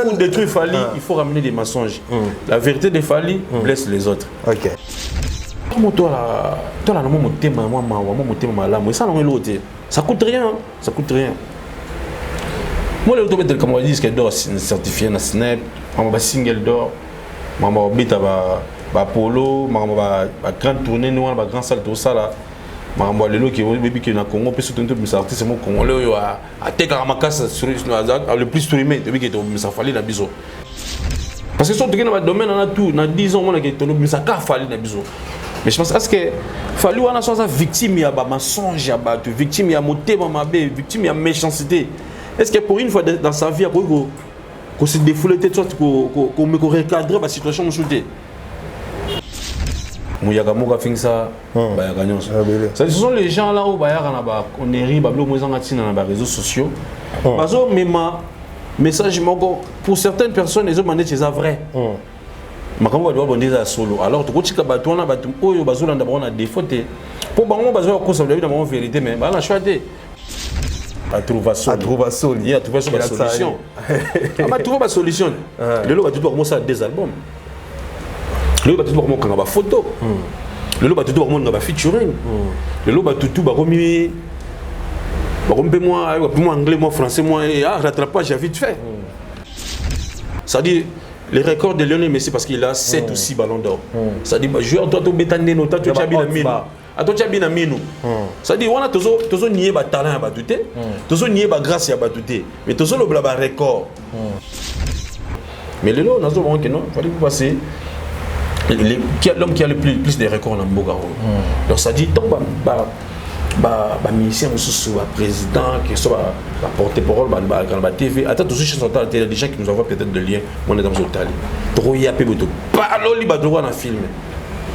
Pour détruire Fally, il faut ramener des mensonges. La vérité de Fally blesse les autres. Ok. Ça coûte rien. Ça coûte rien. Moi, le tombé comme on dit, que d'or certifié na Snap, on single d'or, on va polo, on va grande tournée, nous on va grand salle tout ça là. On le qui est na Congo, puis surtout mes artistes mon congolais a teka ma casse sur le plus streamé, depuis que ça fallait la biso. Parce que surtout dans le domaine on a tout, dans 10 ans on a que mais ça ka fallait la biso. Mais je pense que Fally on a soit victime ya ba mensonge ya ba victime ya motema mabe, victime ya méchanceté. Est-ce que pour une fois dans sa vie, qu'on se défoule de sorte qu'on me recadre la situation shootée? Ce sont les gens là où on est riba, dans les réseaux sociaux. Message pour certaines personnes, les hommes c'est vrai. Alors, tu as des fautes. Pour la vérité, mais on a choisi. À trouver solution. Il a trouvé la solution. On a trouvé la solution. Le lot va tout commencer à des albums. Le lot va tout commencer à des photos. Le lot va tout commencer à des featuring. Le lot va tout remis. Moi anglais, moi français, moi rattrapage à vite fait. Ça dit les records de Lionel Messi parce qu'il a 7 ou 6 ballons d'or. Ça dit joueur toi tu bétané toi tu as bien mis. Ato tia bina mino. Ça dit on a toujours nié ba talent ya batouté, toujours nié ba grâce ya batouté, mais toujours le blaba record. Mais le lot on a besoin que non, fallait passer l'homme qui a le plus de records dans Mbogaro. Donc ça dit tombe ba ministère sous président qui soit porte-parole ba TV. Attends toujours chez Total télé des gens qui nous envoient peut-être des liens, on est dans Total. Trop y a peu de parole li ba droit dans film.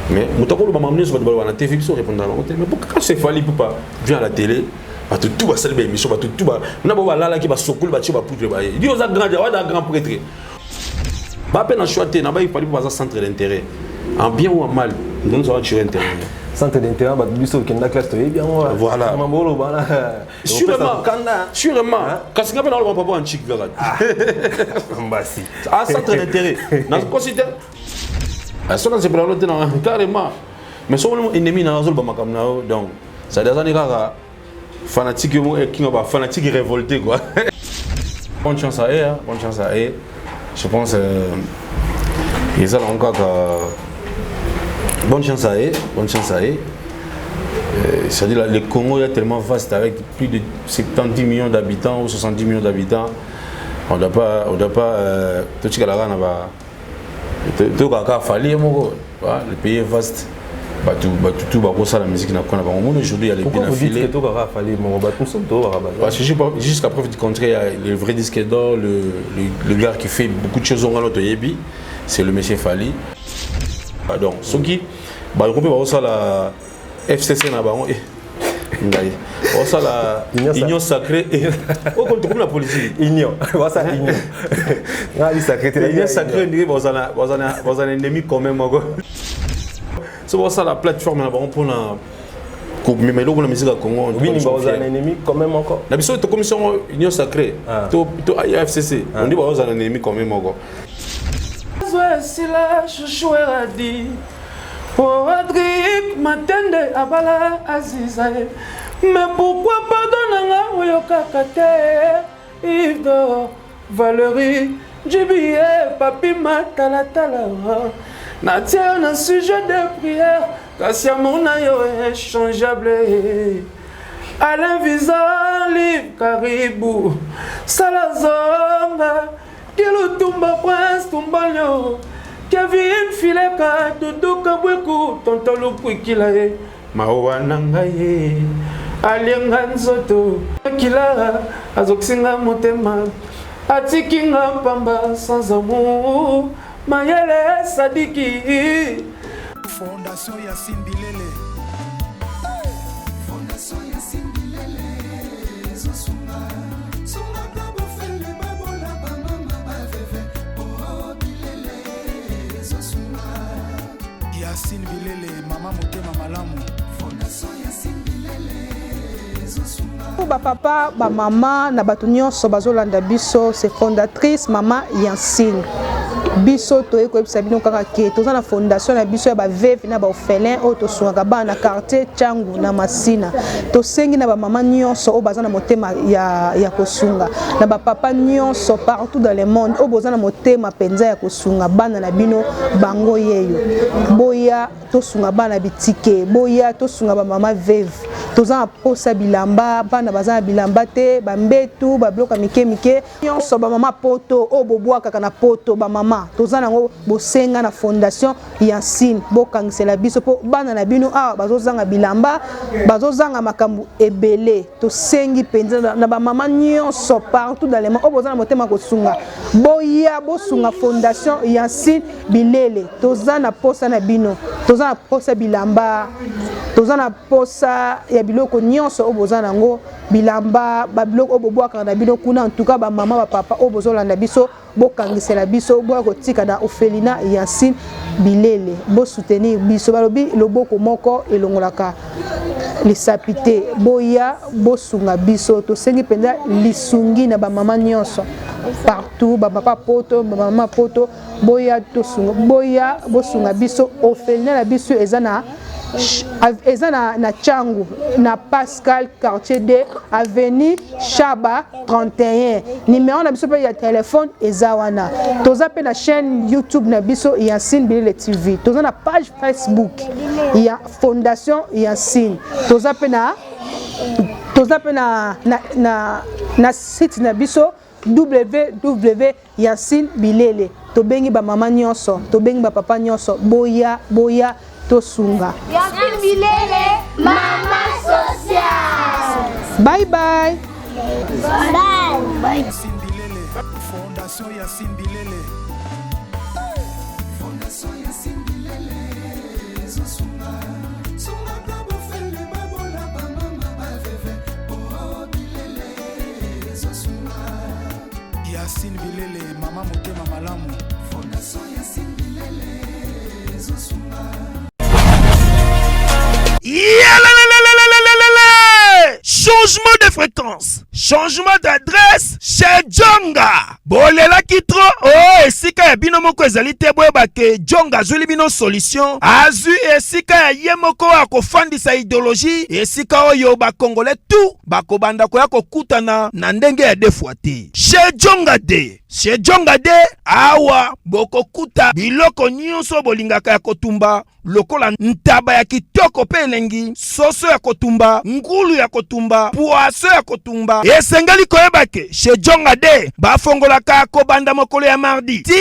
Mais Moutako m'a amené sur la TV qui répondre à la mais pourquoi c'est Fally pour pas venir à la télé tout va célébrer émission tout va na ba là qui va sokol ba ti ba poutre ba il dit aux grand prêtre ba peine choisir na ba il fallait pas un centre d'intérêt en bien ou en mal nous allons tirer intérêt centre d'intérêt ba biso qui na classe to bien voilà mamolo bana sûrement quand c'est pas dans le papa en chic garade mbasi ah centre d'intérêt na considère c'est pour l'autre carrément mais son ennemi dans la donc ça des années fanatique qui va fanatique révolté quoi. Bonne chance à eux, bonne chance à eux. Je pense ils ont encore bonne chance à eux, bonne chance à eux. C'est-à-dire le Congo est tellement vaste avec plus de 70 millions d'habitants ou 70 millions d'habitants. On ne doit pas tout ce qu'il y a là-bas. Le pays est vaste. Tout la musique aujourd'hui il y a les pourquoi vous dites que jusqu'à preuve du contraire il y a le vrai disque d'or le gars qui fait beaucoup de choses en Yebi c'est le monsieur Fally donc ceux qui la FCC na baron ça la union sacrée et au contre la politique union ça union union sacrée vous un ennemi quand même c'est ça la plateforme là pour la mais la musique à Congo oui vous un ennemi quand même encore la mission de commission union sacrée to FCC on dit vous un ennemi quand même encore c'est la chouchouera dit oh Adric Matende abala Azizae. Mais pourquoi pardonner Oyoka Kate Yves Valérie Djibié Papi Matalatala Natia un sujet de prière Kassia Monayo échangeable Alain Visa Liv Caribou Salazonga Kilo Tumba Prince Tumbanyo Kevin Fileka Dodo Kabweku Tonton Lupwikilae Mawa Nangaye Alienga Nzoto Kila Azoksinga Motema Atikinga Pamba sans amour Mayele Sadiki Fondation Yassine Bilele Fondation Yassine Bilele Zosunga Sunga Kabo Fele Babola Bamama Baveve Oh Bilele Zosunga Yassine Bilele Mama Motema Malamu Fondation Yassine Bilele Zosunga pour papa, maman, na bato nyonso bazolanda biso, c'est fondatrice maman Yansine. Biso to eko ebisa bino kaka ke toza na fondation na biso ya ba veuve na ba orphelin o to sunga ba na quartier Changu na Masina. To sengi na ba maman nyonso o baza na motema ya kosunga. Na ba papa nyonso partout dans le monde o boza na motema penza ya kosunga bana na bino bango yeyo. Boya to sunga bana bitike, boya to sunga ba mama veuve. Toza posa bilamba bana baza na bilamba te ba mbetu ba bloka mike nyonso ba mama poto o boboa kaka na poto ba mama toza nango bosenga na fondation Yansine bokangisela biso po bana na bino awa bazozanga bilamba bazozanga makambu ebele tosengi penza na ba mama nyonso partout dans le monde o boza na motema kosunga boya bosunga fondation Yansine bilele toza na posa na bino toza na posa bilamba toza na posa ya biloko nyonso o boza nango bilamba ba biloko o boboaka na bino kuna en tout cas ba mama ba papa o bozolanda biso bokangisela biso boya kotika na Ophelina Yansine bilele bo soutenir biso balobi loboko moko elongolaka lisapite boya bosunga biso tosengi penza lisungi na ba mama nyonso partout ba papa poto ba mama poto boya tosunga boya bosunga biso Ophelina na biso ezana na Changu na Pascal quartier D avenue Chaba 31 numéro na biso pe ya téléphone ezawana toza pe na chaîne YouTube na biso Yansine Bilele TV toza na page Facebook ya fondation Yansine toza pe na site na biso www.yansine bilele tobengi ba mama nyonso tobengi ba papa nyonso boya tosunga Yansine Bilele mama social. Bye bye. Bye. Yansine Bilele, Fondation Yansine Bilele. Fondation Yansine Bilele, Zosunga. Sunga kabo fele babola ba mama ba veve. Oh Bilele, Zosunga. Yansine Bilele, mama motema malamu. Fondation Yansine Bilele, Zosunga. Changement de fréquence, changement d'adresse chez Djonga. Bolela kitro, oh, esika ya bino moko ezali te boyeba ke Djonga azuli bino solution. Azu esika ya ye moko akofandisa idéologie, esika oyo ba Congolais tout bakobanda koya kokutana na ndenge ya defwa te. Chez Djonga de, chez Djonga de awa bokokuta biloko nyonso bolingaka ya kotumba lokola ntaba ya kitoko pe elengi, soso ya kotumba, ngulu ya kotumba, poaso ya kotumba. Esengeli koyeba ke chez Djonga de bafongolaka kobanda mokolo ya mardi ti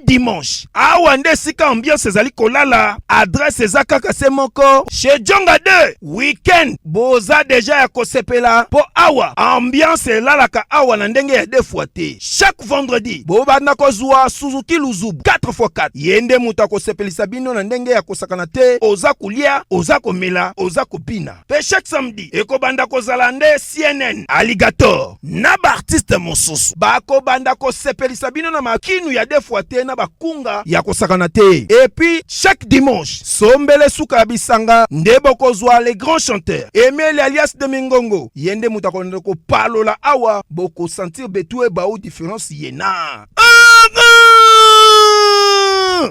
dimanche. Awa nde sika ambiance ezali kolala, adresse eza kaka se moko. Chez Djonga de weekend boza deja ya kosepela po awa ambiance elalaka awa na ndenge ya defwa te. Chaque vendredi bobanda kozwa Suzuki Luzubu 4x4 yende muta kosepelisa bino na ndenge ya kosakana te, oza kulia, oza komela, oza kopina. Pe chaque samedi ekobanda kozala nde CNN Alligator na ba artiste mosusu bakobanda kosepelisa bino na makinu ya defwa te na bakunga ya kosakana te. Et puis chaque dimanche sombele suka bisanga nde bokozwa les grands chanteurs Emile alias de Mingongo yende muta konde ko palola awa boko sentir betue ba ou différence yena.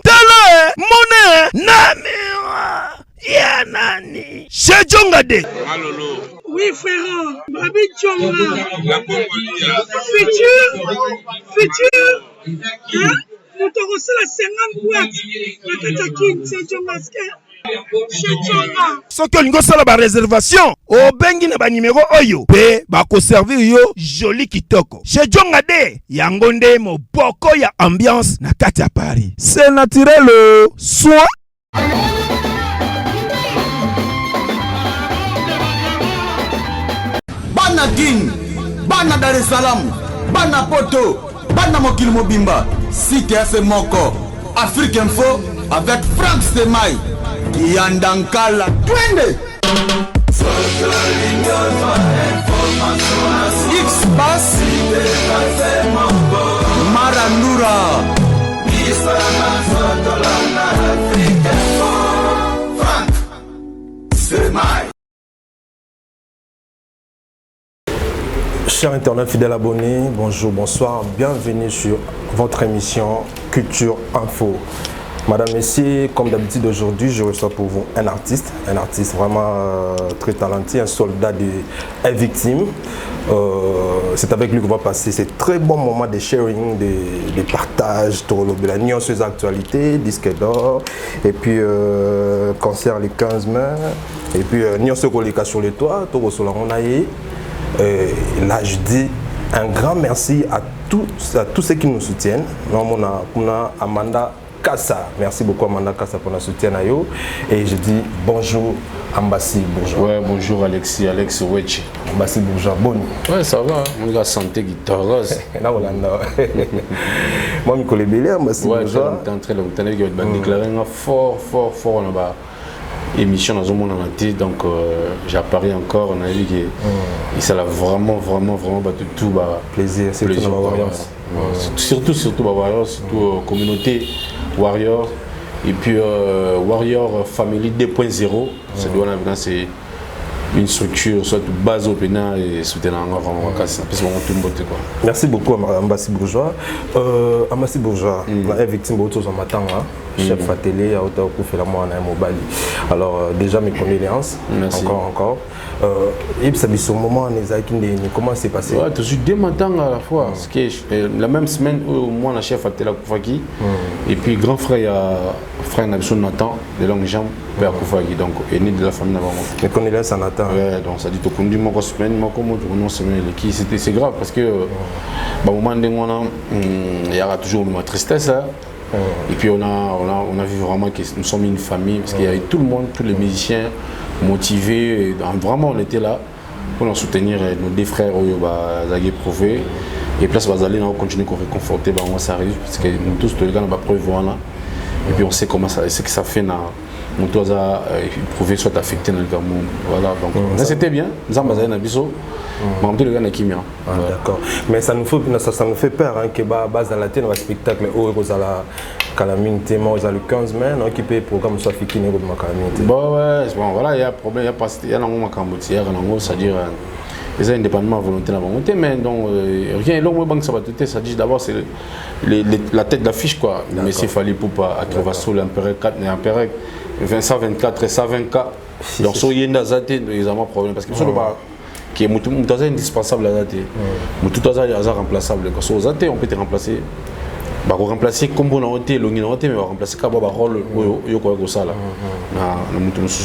Tele mone namira ya nani chez Djonga de. Malolo. Oui frère, Babi Djonga. La Congolia. Futur. Hein? Nous te reçons la 50 boîtes. La Katakin, c'est Djonga. Chez Djonga. Soki olingo sala ba réservation obengi na ba numéro oyo pe bako servir yo joli kitoko. Chez Djonga de yango nde moboko ya ambiance na kati ya Paris. C'est naturel soit Bana King, Bana Dar es Salaam, Bana Poto, Bana Mokil Mobimba, CTF Moko, Afrique Info avec Frank Stemai, Yandankala, Twende. X-Bass, Marandura, Frank Stemai. Chers internautes fidèles abonnés, bonjour, bonsoir, bienvenue sur votre émission Culture Info. Madame, messieurs, comme d'habitude aujourd'hui, je reçois pour vous un artiste vraiment très talentueux, un soldat de victime. C'est avec lui qu'on va passer ces très bons moments de sharing, de partage, de la nuanceuse actualité, disque d'or, et puis concert le 15 mai, et puis nuanceuse colléca sur les toits, tout sur la Ronaïe. Là, je dis un grand merci à tous ceux qui nous soutiennent. Nous avons Amanda Kassa. Merci beaucoup Amanda Kassa pour notre soutien. Et je dis bonjour Ambassi Bourgeois. Ouais, bonjour Alexis, Alex Wechi. Ambassi Bourgeois, bonne. Ouais, ça va, on a santé qui t'arrose. Moi, je connais bien Ambassi Bourgeois. Ouais, très longtemps, il va déclarer fort là-bas. Émission dans un monde entier, donc j'apparais encore, on a dit que ça l'a vraiment battu tout. Plaisir, c'est tout Warriors. Surtout Warriors, surtout communauté Warriors, et puis Warrior Family 2.0, c'est une structure, soit base au pénal et soutenir encore Merci beaucoup Ambassi Bourgeois. Ambassi Bourgeois, la victime de tous en matin, chef à télé, à Ottawa, Mobali. Alors déjà mes condoléances. Merci. Encore. Et ça dit au moment comment c'est passé? Ouais, toujours 2 matins à la fois. Parce que la même semaine où moi la chef à télé Koufaki, et puis grand frère Nabisson Nathan de longue jambe Père Koufaki, donc aîné de la famille Navarro. Les condoléances à Nathan. Ouais, donc ça dit au conduit mon semaine, c'est grave parce que au moment où il y aura toujours une tristesse. Et puis on a vu vraiment que nous sommes une famille, parce qu'il y avait tout le monde, tous les musiciens motivés, et vraiment on était là pour soutenir nos 2 frères qui ont prouvé. Et place Bazali, on continue à réconforter, ça arrive, parce que nous tous, les gars, on va preuve là. Et puis on sait comment ça, ce que ça fait. Nous tous prouvé soit affecté dans le monde. Voilà, donc c'était bien. Nous avons basé dans Bisso. Les gars qui m'ont. D'accord. Mais ça nous fait peur que base dans la télé, le spectacle où vous allez calamité, moi le 15 mai, non qui peut programme soit fini de ma calamité. Bon ouais, bon voilà, il y a un problème, il y a un moment c'est-à-dire les indépendamment volonté la volonté, mais donc rien l'homme banque ça va tout ça dit d'abord c'est la tête d'affiche quoi. Mais c'est fallu pour pas à Trovasso l'Empereur 4 et Empereur 124 et 124. Donc so yenda zate ils ont un problème parce que ça pas qui est indispensable à zate. Tout est remplaçable parce que zate on peut te remplacer. Bah remplacer comme on a été mais on va remplacer quand on rôle yo quoi ça là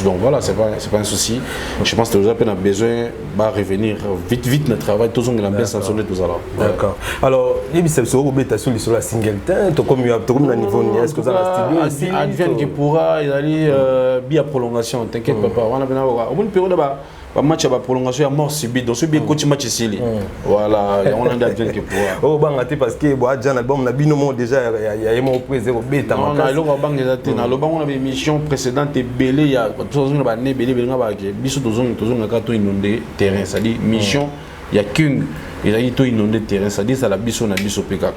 donc voilà c'est pas un souci. Je pense que vous avez besoin bah revenir vite notre travail tous on a bien sanctionné tout ça là. D'accord. Alors il c'est sur la Singleton to comme à niveau est-ce que vous avez studio advienne qui pourra il aller bien prolongation t'inquiète papa on a bien au bonne période bah match à prolongation à mort subite donc ce bien coach match ici voilà on a advienne qui pourra oh bangati parce que bon déjà album na binomo déjà il y a mon prix 0 bêta non na lo bang déjà na lo bang on avait émission précédente et belé il y a tous on a né belé nga ke biso tozong ka to inondé terrain ça dit mission il y a qu'une il a tout inondé terrain ça dit ça la biso na biso pekak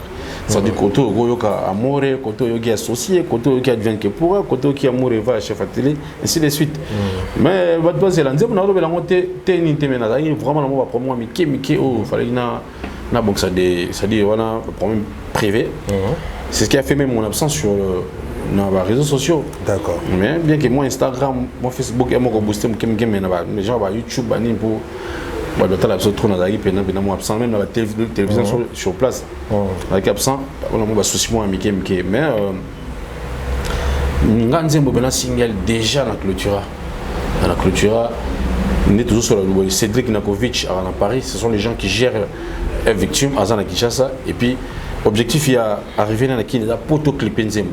ça dit côté yoka amore côté yoki associé côté yoki advient que pour côté qui amour va chef à télé ainsi de suite mais votre base là nzembo na lo bela ngote te ni temena ça vraiment moi pour moi miki oh fallait na boxe ça dit voilà problème privé c'est ce qui a fait même mon absence sur dans les réseaux sociaux. D'accord. Mais bien que moi Instagram moi Facebook et moi booster les gens va YouTube bani pour bah le temps là trop dans la moi absent même dans la télévision sur place avec absent on a mon souci moi Mickey mais nganzembo bena single déjà dans la clôture on est toujours sur la Cédric Nakovic à Paris ce sont les gens qui gèrent un victime à Zana Kinshasa et puis objectif il y a arrivé dans la qui la poto clipper nzembo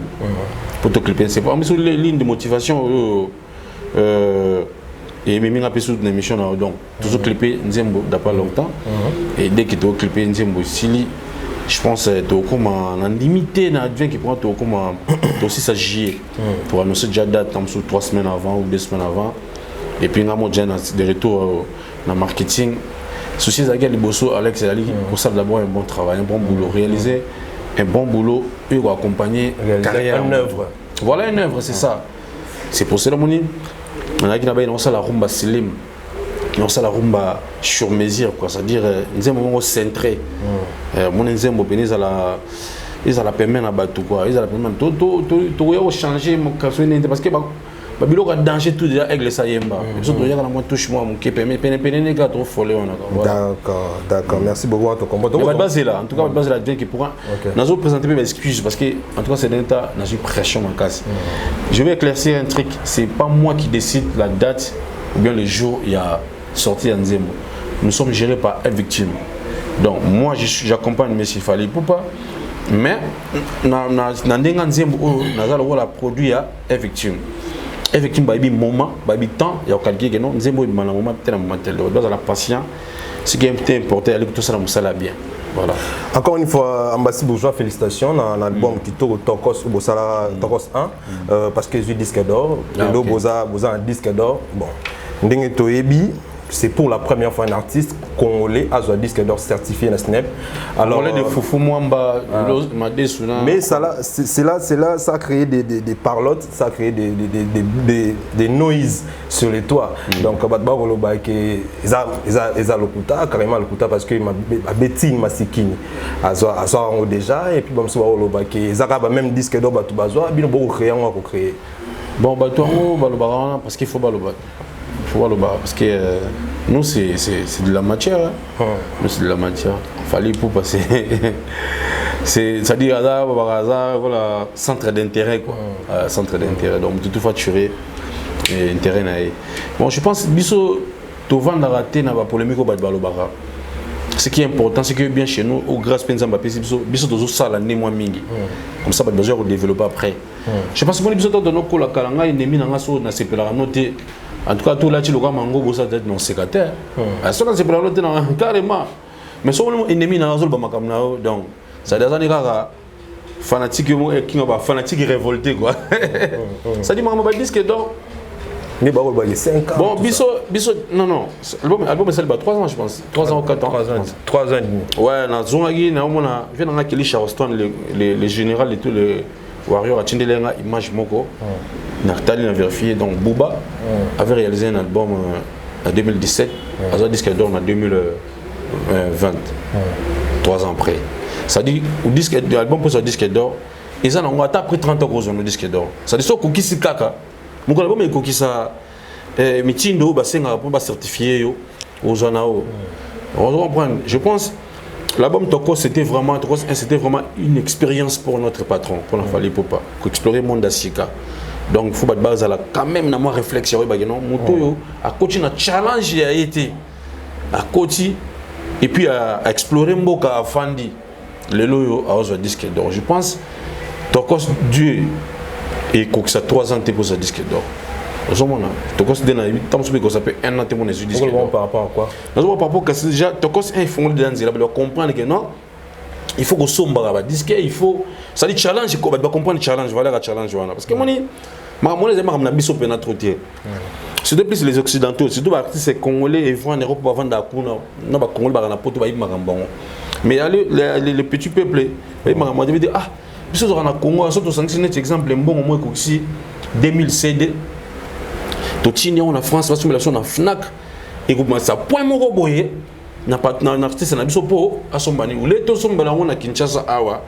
poto clipper c'est pas mais sur les lignes de motivation et même après une émission donc toujours clipper nzembo d'après longtemps et dès que tu clipper nzembo sili je pense que comme en limité na advient qui prend comme aussi ça juillet pour annoncer déjà date comme sur 3 semaines avant ou 2 semaines avant et puis on a déjà de retour dans marketing souci ça gagne bosso Alex Ali pour ça d'abord un bon travail un bon boulot réaliser un bon boulot et accompagner carrière une œuvre voilà une œuvre c'est ça c'est pour cela mon on a qui n'a pas la rumba slim non ça la rumba sur mesure quoi, c'est-à-dire nous sommes centré mon nzembo bénis à la ils la permettre à battre quoi, ils la permettre tout changer mon parce que Babilo a danger tout déjà avec les Sayemba. Je dois dire à moi touche moi mon qui permet peine gars trop folle on a. D'accord, merci beaucoup à ton combat. La base est là, en tout cas la base est là qui pourra nous présenter mes excuses parce que en tout cas c'est d'un tas dans une pression en casse. Je vais éclaircir un truc, c'est pas moi qui décide la date ou bien le jour il y a sorti Nzembo. Nous sommes gérés par une victime. Donc moi j'accompagne Messi Fally Ipupa mais na ndenga Nzembo nazala la produit à une victime. Effectivement, il y a un moment, il y a un temps, il y a quelqu'un qui nous dit que moment la patience, ce qui est important, c'est que tout ça ça bien. Voilà. Encore une fois, Ambassi Bourgeois, félicitations dans l'album qui tourne Tokos 1 parce que j'ai disque d'or. Le Boza un disque d'or. Bon, Ndenge Toyebi. C'est pour la première fois un artiste congolais a un disque d'or certifié na SNEP. Alors de Foufou Mwamba, mais ça là, c'est là, ça a créé des parlottes, ça a créé des noises sur les toits. Donc Badba Roloba qui ils a lokuta carrément lokuta parce que ma betine masikini azo déjà et puis Bamso Roloba qui ils a même disque d'or batu bazwa bino beaucoup créer on va créer. Bon batu baloba parce qu'il faut baloba. Parce que nous c'est de la matière, nous c'est de la matière. Fallait pour passer, c'est-à-dire voilà centre d'intérêt quoi, centre d'intérêt. Donc tout facturé intérêt naïe. Bon je pense biso to vendre raté na ba polémique au bas de balobara. Ce qui est important c'est que bien chez nous au grâce Penzamba biso tozo sala né moi mingi. Comme ça ba besoin de développer après. Je pense que biso to no ko la kalanga ennemi na ngaso na sepela noter. En tout cas, tout là, tu le vois, mango, vous êtes non sécataire. Ça, c'est pour l'autre, carrément. Mais son ennemi, dans la zone, donc, ça veut dire que fanatique, qui va fanatique révolté, quoi. Ça dit, maman, disque d'or. Mais bah, il y a 5 ans. Bon, biso, non. L'album, c'est 3 ans, je pense. 3 ans ou 4 ans. 3 ans et demi. Ouais, dans Zongagi, on a vu dans Kelly Charleston, les générales et tout, les Warriors, a tiré l'image moko. Nartali a vérifié, donc Booba avait réalisé un album en 2017, un disque d'or en 2020, 3 ans après. Ça dit, l'album pour ce disque d'or, ils ont après 30 ans au disque d'or. Ça dit, c'est ce qui kaka. Mon album est qui ça, Mitindo, pour certifier aux Anao. On comprend. Je pense, l'album Tokos c'était vraiment une expérience pour notre patron, pour la Fally Ipupa, pour explorer le monde d'Asika. Donc, il faut quand même avoir réflexion. À côté de challenge, il a été à côté et puis à explorer Mboka à Fandi, le loyo à un disque d'or. Je pense Tokos Dieu et que ça 3 ans pour ce disque d'or. Tokos Dena 8 ans que ça peut 1 an pour ce disque d'or. Par rapport à quoi? Par rapport à déjà Tokos est fondé dans il doit comprendre que non. Il faut que somba disque, il faut ça dit challenge quoi, va comprendre challenge, voilà la challenge parce que moi les amis na biso pena trotter. C'est de plus les occidentaux, surtout les artistes congolais et vont en Europe pour vendre akuna, na ba congolais ba na poto ba makamba. Mais les petits peuples, ba makamba dit ah, biso zo na Congo, surtout sanctionner exemple mbongo moi ko si 2007 to tini on a France parce que la na Fnac et comment ça point moko boyer. Na artiste na biso po asombani ule to sombala ngona Kinshasa awa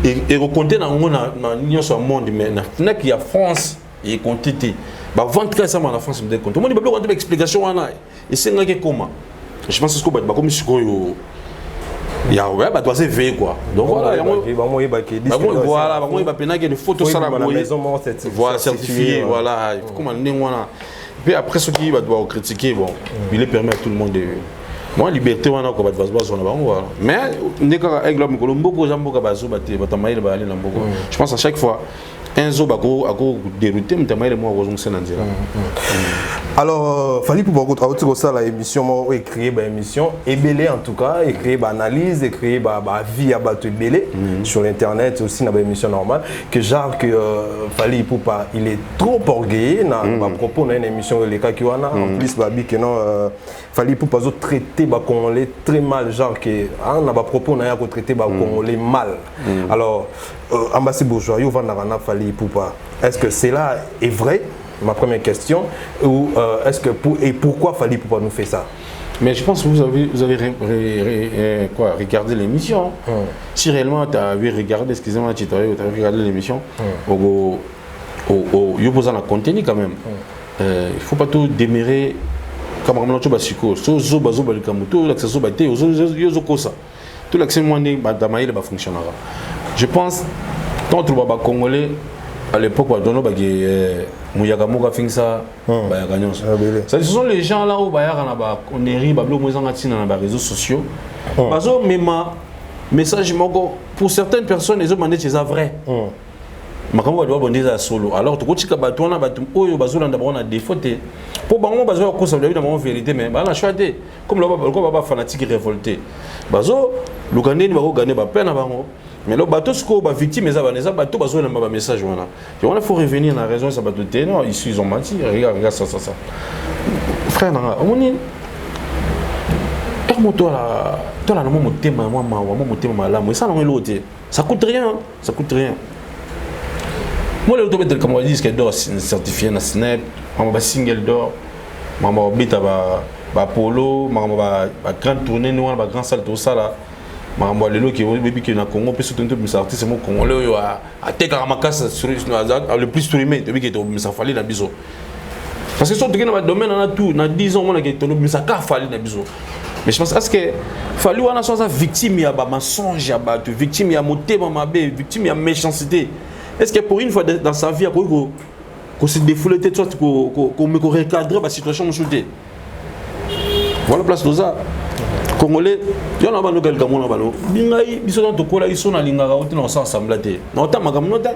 et reconter na ngona na nyonso monde mais na Fnac ya France et quantité ba vente ka ça na France me compte monde ba ko explication wana et c'est ngaki comment je pense que ba comme sikoyo ya ouais ba doit se veiller quoi donc voilà voilà ba ba pena que des photos ça la voilà certifié voilà il faut comment ngona puis après ce qui va doit critiquer bon il permet à tout le monde de moi liberté wana ko batva bazo na bango voilà mais ndeka avec l'homme kolombo ko jambo ka bazo baté batamaile ba ali na mboko je pense à chaque fois un zo bako ako dérouter mtamaile moi ko zongse na nzela. Alors Fally Ipupa ko ça la émission mo écrire ba émission ebelé en tout cas écrire ba analyse écrire ba vie à bato ebelé sur l'internet aussi na ba émission normale que genre que Fally Ipupa il est trop orgueilleux na ba propos na une émission les cas qui wana en plus ba bi que non Fally Ipupa zo traiter ba congolais très mal genre que na ba propos na ya ko traiter ba congolais mal. Alors Ambassi Bourgeois yo vanda na Fally Ipupa est-ce que cela est vrai ma première question. Ou est-ce que et pourquoi Fally Ipupa nous fait ça? Mais je pense que vous avez regardé l'émission. Si réellement tu avais regardé, excusez-moi, tu avais regardé l'émission, il y a besoin de contenu quand même. Il ne faut pas tout démérer comme on a tout basico. Tout l'accès tout l'accès va fonctionnera. Je pense quand tu vas congolais à l'époque ce sont les gens là où on est dans les réseaux sociaux. Message pour certaines personnes ils ont demandé c'est vrai. Alors tu défaut pour vérité mais comme le fanatique révolté mais le bateau est victime mais message il faut revenir à la raison ça non ils ont menti regarde ça frère ça coûte rien moi le automobile comme on dit que d'or certifié na Snap ma single d'or ma bita ba polo ma grande tournée nous ba grand salle tout ça là ma lelo qui bébé qui na Congo peut surtout mes artistes mo congolais yo a teka makasa sur le plus streamé depuis que ça fallait na biso parce que surtout dans le domaine on a tout na 10 ans on a que mais ça ka fallait na biso mais je pense est-ce que fallu on a soit victime ya ba mensonge ya ba victime ya motema mabe victime ya méchanceté. Est-ce que pour une fois dans sa vie, qu'on se défoule de sorte qu'on me recadre la situation shootée? Voilà place de ça. Congolais, il y en a pas de Gamon là-bas. Bingaï, ils sont dans le ils sont dans l'ingara, on s'en assemble. Non, t'as ma gamme nota.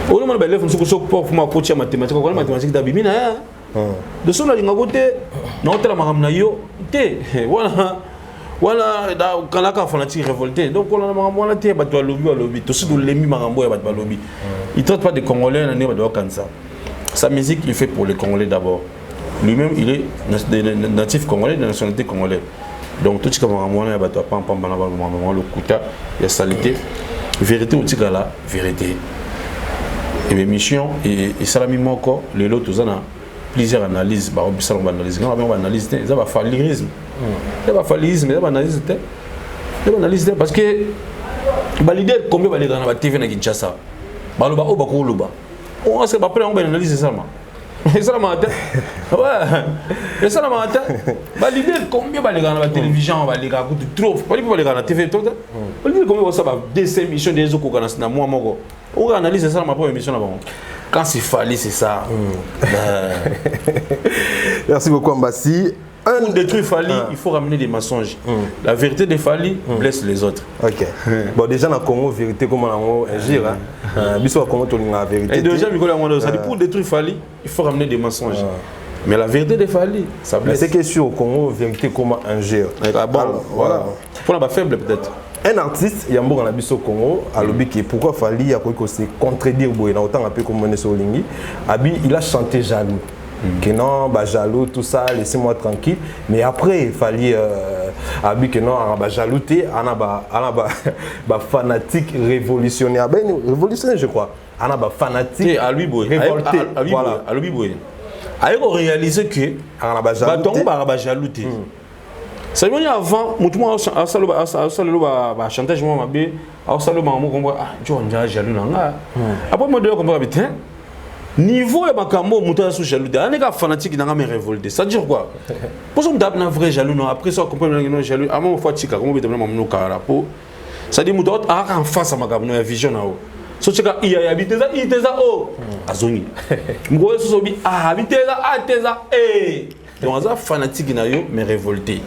On a belle fonction pour ma coach mathématique, on a mathématique d'abimina. De son l'ingara côté, non t'as la gamme na yo, té. Voilà, quand la fanatique révolté, donc on a été battu lobby, tout ce que les mimarambo est battu lobby. Il ne traite pas de Congolais, il n'est pas de ça. Sa musique, il fait pour les Congolais d'abord. Lui-même, il est natif congolais, de nationalité congolaise. Donc tout ce que on a battu le kuta, il y a salité, vérité au tigala, vérité. Et mes missions, et ça la même encore, les lots, tout ça, plusieurs analyses, bah on peut analyser, on analyse, ça va faire lyrisme. Il va falloir analyser parce que l'idée combien de gens TV na Kinshasa baloba o bakoloba on se après on va analyser ça et ça matin ouais et ça matin l'idée combien de gens na télévision va les gars trop pas les gars na TV tout ça l'idée combien ça va des émissions des autres qu'on a na moi moko on va analyser ça ma première émission là quand c'est fallu c'est ça. Merci beaucoup Mbassi. Pour détruire Fally, il faut ramener des mensonges. La vérité de Fally blesse les autres. Ok. Bon, déjà, dans le Congo, vérité, comment on agir. Bisous, comment on a la vérité. Et déjà, pour détruire Fally, il faut ramener des mensonges. Mais la vérité de Fally, ça blesse. Mais c'est question au Congo, vérité, comment agir. Bon, voilà. Pour la faible, peut-être. Un artiste, Yambo dans la au Congo, a lobby qui pourquoi Fally a se contredire, il a autant appelé comme Meneso Olingi. Il a chanté jaloux. Que non, bah jaloux, tout ça, laissez-moi tranquille. Mais après, il fallait que non, bah jalouté, on a fanatique révolutionnaire. Ben révolutionnaire, je crois. On a bah fanatique révolté. Voilà. À lui boy. A réalisé que on a bah jalouté. Bah jalouté. Ça veut dire avant, moi à salo bah chantage moi mabé, à salo bah moi comprend ah John déjà jaloux là. Après moi de comprendre bien. Niveau ya makambo muta sous jaloux on est fanatique dans me révolté ça dire quoi pour ça on tape na vrai jaloux non après ça comprendre non jaloux à mon fois tika comment betement mon karapo ça dit muta en face à makambo ya vision na o so tika il habite ça oh azongi ngo so bi habite ça donc ça fanatique na yo mais révolté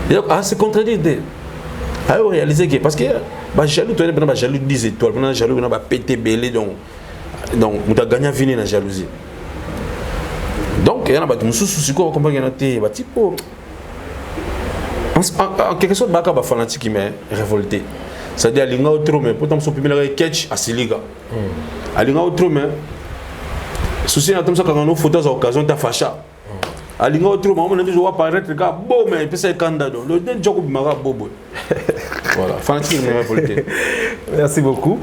donc c'est contredire a réaliser que parce que ba jaloux tu es jaloux 10 étoiles pendant jaloux on va péter belé donc on a gagné à venir dans la jalousie. Donc, il y a des soucis qui ont été en quelque sorte, il y a des fanatiques qui sont révoltés. C'est-à-dire qu'il y a des mais pourtant, ils ont catch à Siliga. Il y a des soucis quand on a une photo à l'occasion de facha. Il y a des on a dit, je vais apparaître, bon, mais il peut être candidat. Le job est bobo. Voilà, fanatique de volonté. Merci beaucoup.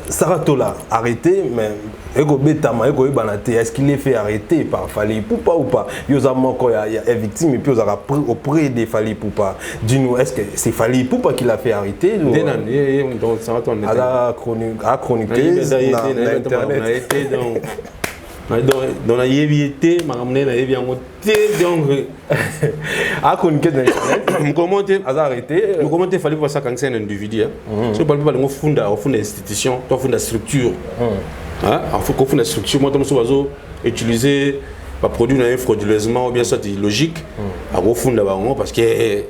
Sarah Tola, arrêté, mais est-ce qu'il est fait arrêter par Fally Ipupa ou pas? Il y a victime et puis il auprès de Fally Ipupa. Dis-nous, est-ce que c'est Fally Ipupa qui l'a fait arrêter? Donc, Sarah Tola, à chroniquer dans la yéviété, ma ramené la yéviété, donc à chroniquer dans Internet. Comment arrêté? Comment il fallait voir ça quand c'est un individu? Si on parle pas de fond d'institution, on fond de structure. Il faut qu'on fonde la structure. Moi, je vais utiliser pas produire frauduleusement ou bien soit illogique à refondre d'abord parce que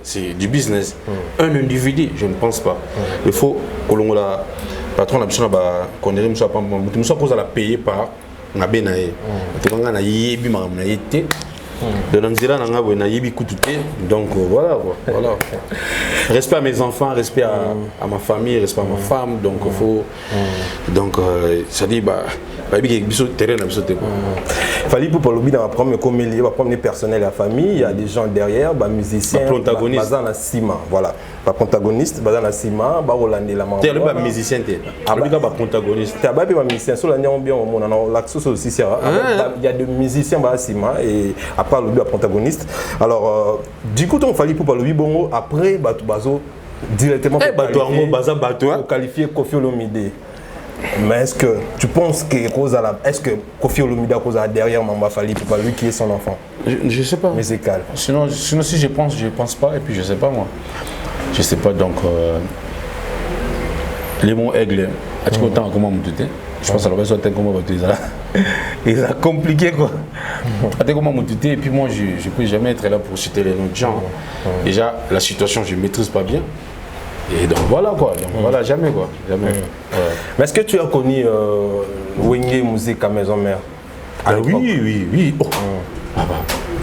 c'est du business. Un individu, je ne pense pas. Il faut que l'on la patron a besoin qu'on ait soit pas nous soit cause à la payer par na benaye. Tu vas na yebi ma na yete. De l'anzira na ngabo na yebi kututé. Donc voilà. Respect à mes enfants, respect à ma famille, respect à ma femme. Donc il faut ça dit Fally Ipupa lobi dans la première comédie, la première personnel la famille, il y a des gens derrière, musiciens, protagoniste, bazana ciment, voilà, pas protagoniste, bazana ciment, ba Hollande la maman. Tu es le musicien tu. Lobi ka protagoniste. Tu as pas musicien, sur la bien au monde, on l'accès aussi c'est il y a des musiciens ba ciment et à part le protagoniste. Alors du coup on Fally Ipupa lobi bongo après bazo directement qualifier Koffi Olomide. Mais est-ce que tu penses que Koffi Olomide a causé derrière Mamba Fally Ipupa, lui qui est son enfant? Je sais pas. Musical. Sinon si je pense pas et puis je sais pas moi. Je sais pas donc les mots aigle. Est-ce que autant comment me douter? Je pense à la base comment me douter. Il a compliqué quoi. Comment me douter et puis moi je peux jamais être là pour citer les noms de gens. Déjà la situation je maîtrise pas bien. Et donc voilà quoi, voilà, jamais quoi, jamais. Mais est-ce que tu as connu Wenge Musique à Maison Mère? Oui. Oh.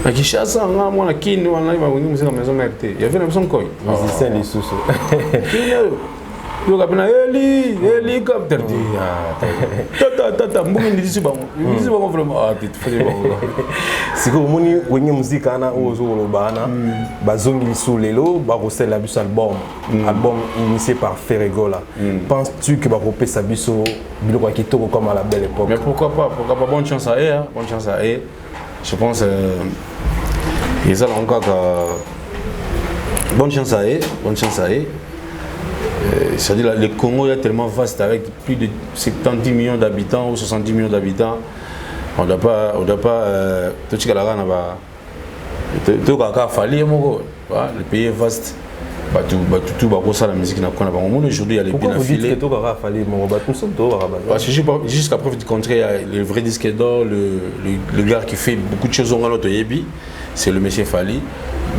À Kinshasa, moi la kin, on a Wenge Musique à Maison Mère. Il y avait une option quoi. Musicien les sous. Yo kapena Eli capteur dit tata mbungi ndisi bango vraiment tu fais bon siko moni Wenge Musique ana ozo lobana bazongi sous lelo ba recel la biso album initié par Ferregola. Penses-tu que ba repé sa biso biloko kitoko comme à la belle époque? Mais pourquoi pas bonne chance à eux je pense ils ont encore bonne chance à eux. C'est-à-dire le Congo est tellement vaste avec plus de 70 millions d'habitants ou 70 millions d'habitants. On ne doit pas tout ce qu'il y a là, le pays est vaste. Tout la musique n'a pas aujourd'hui il y a les pourquoi vous dites que tout va falloir parce que jusqu'à preuve du contraire il y a le vrai disque d'or, le gars qui fait beaucoup de choses en notre Yebi, c'est le monsieur Fally.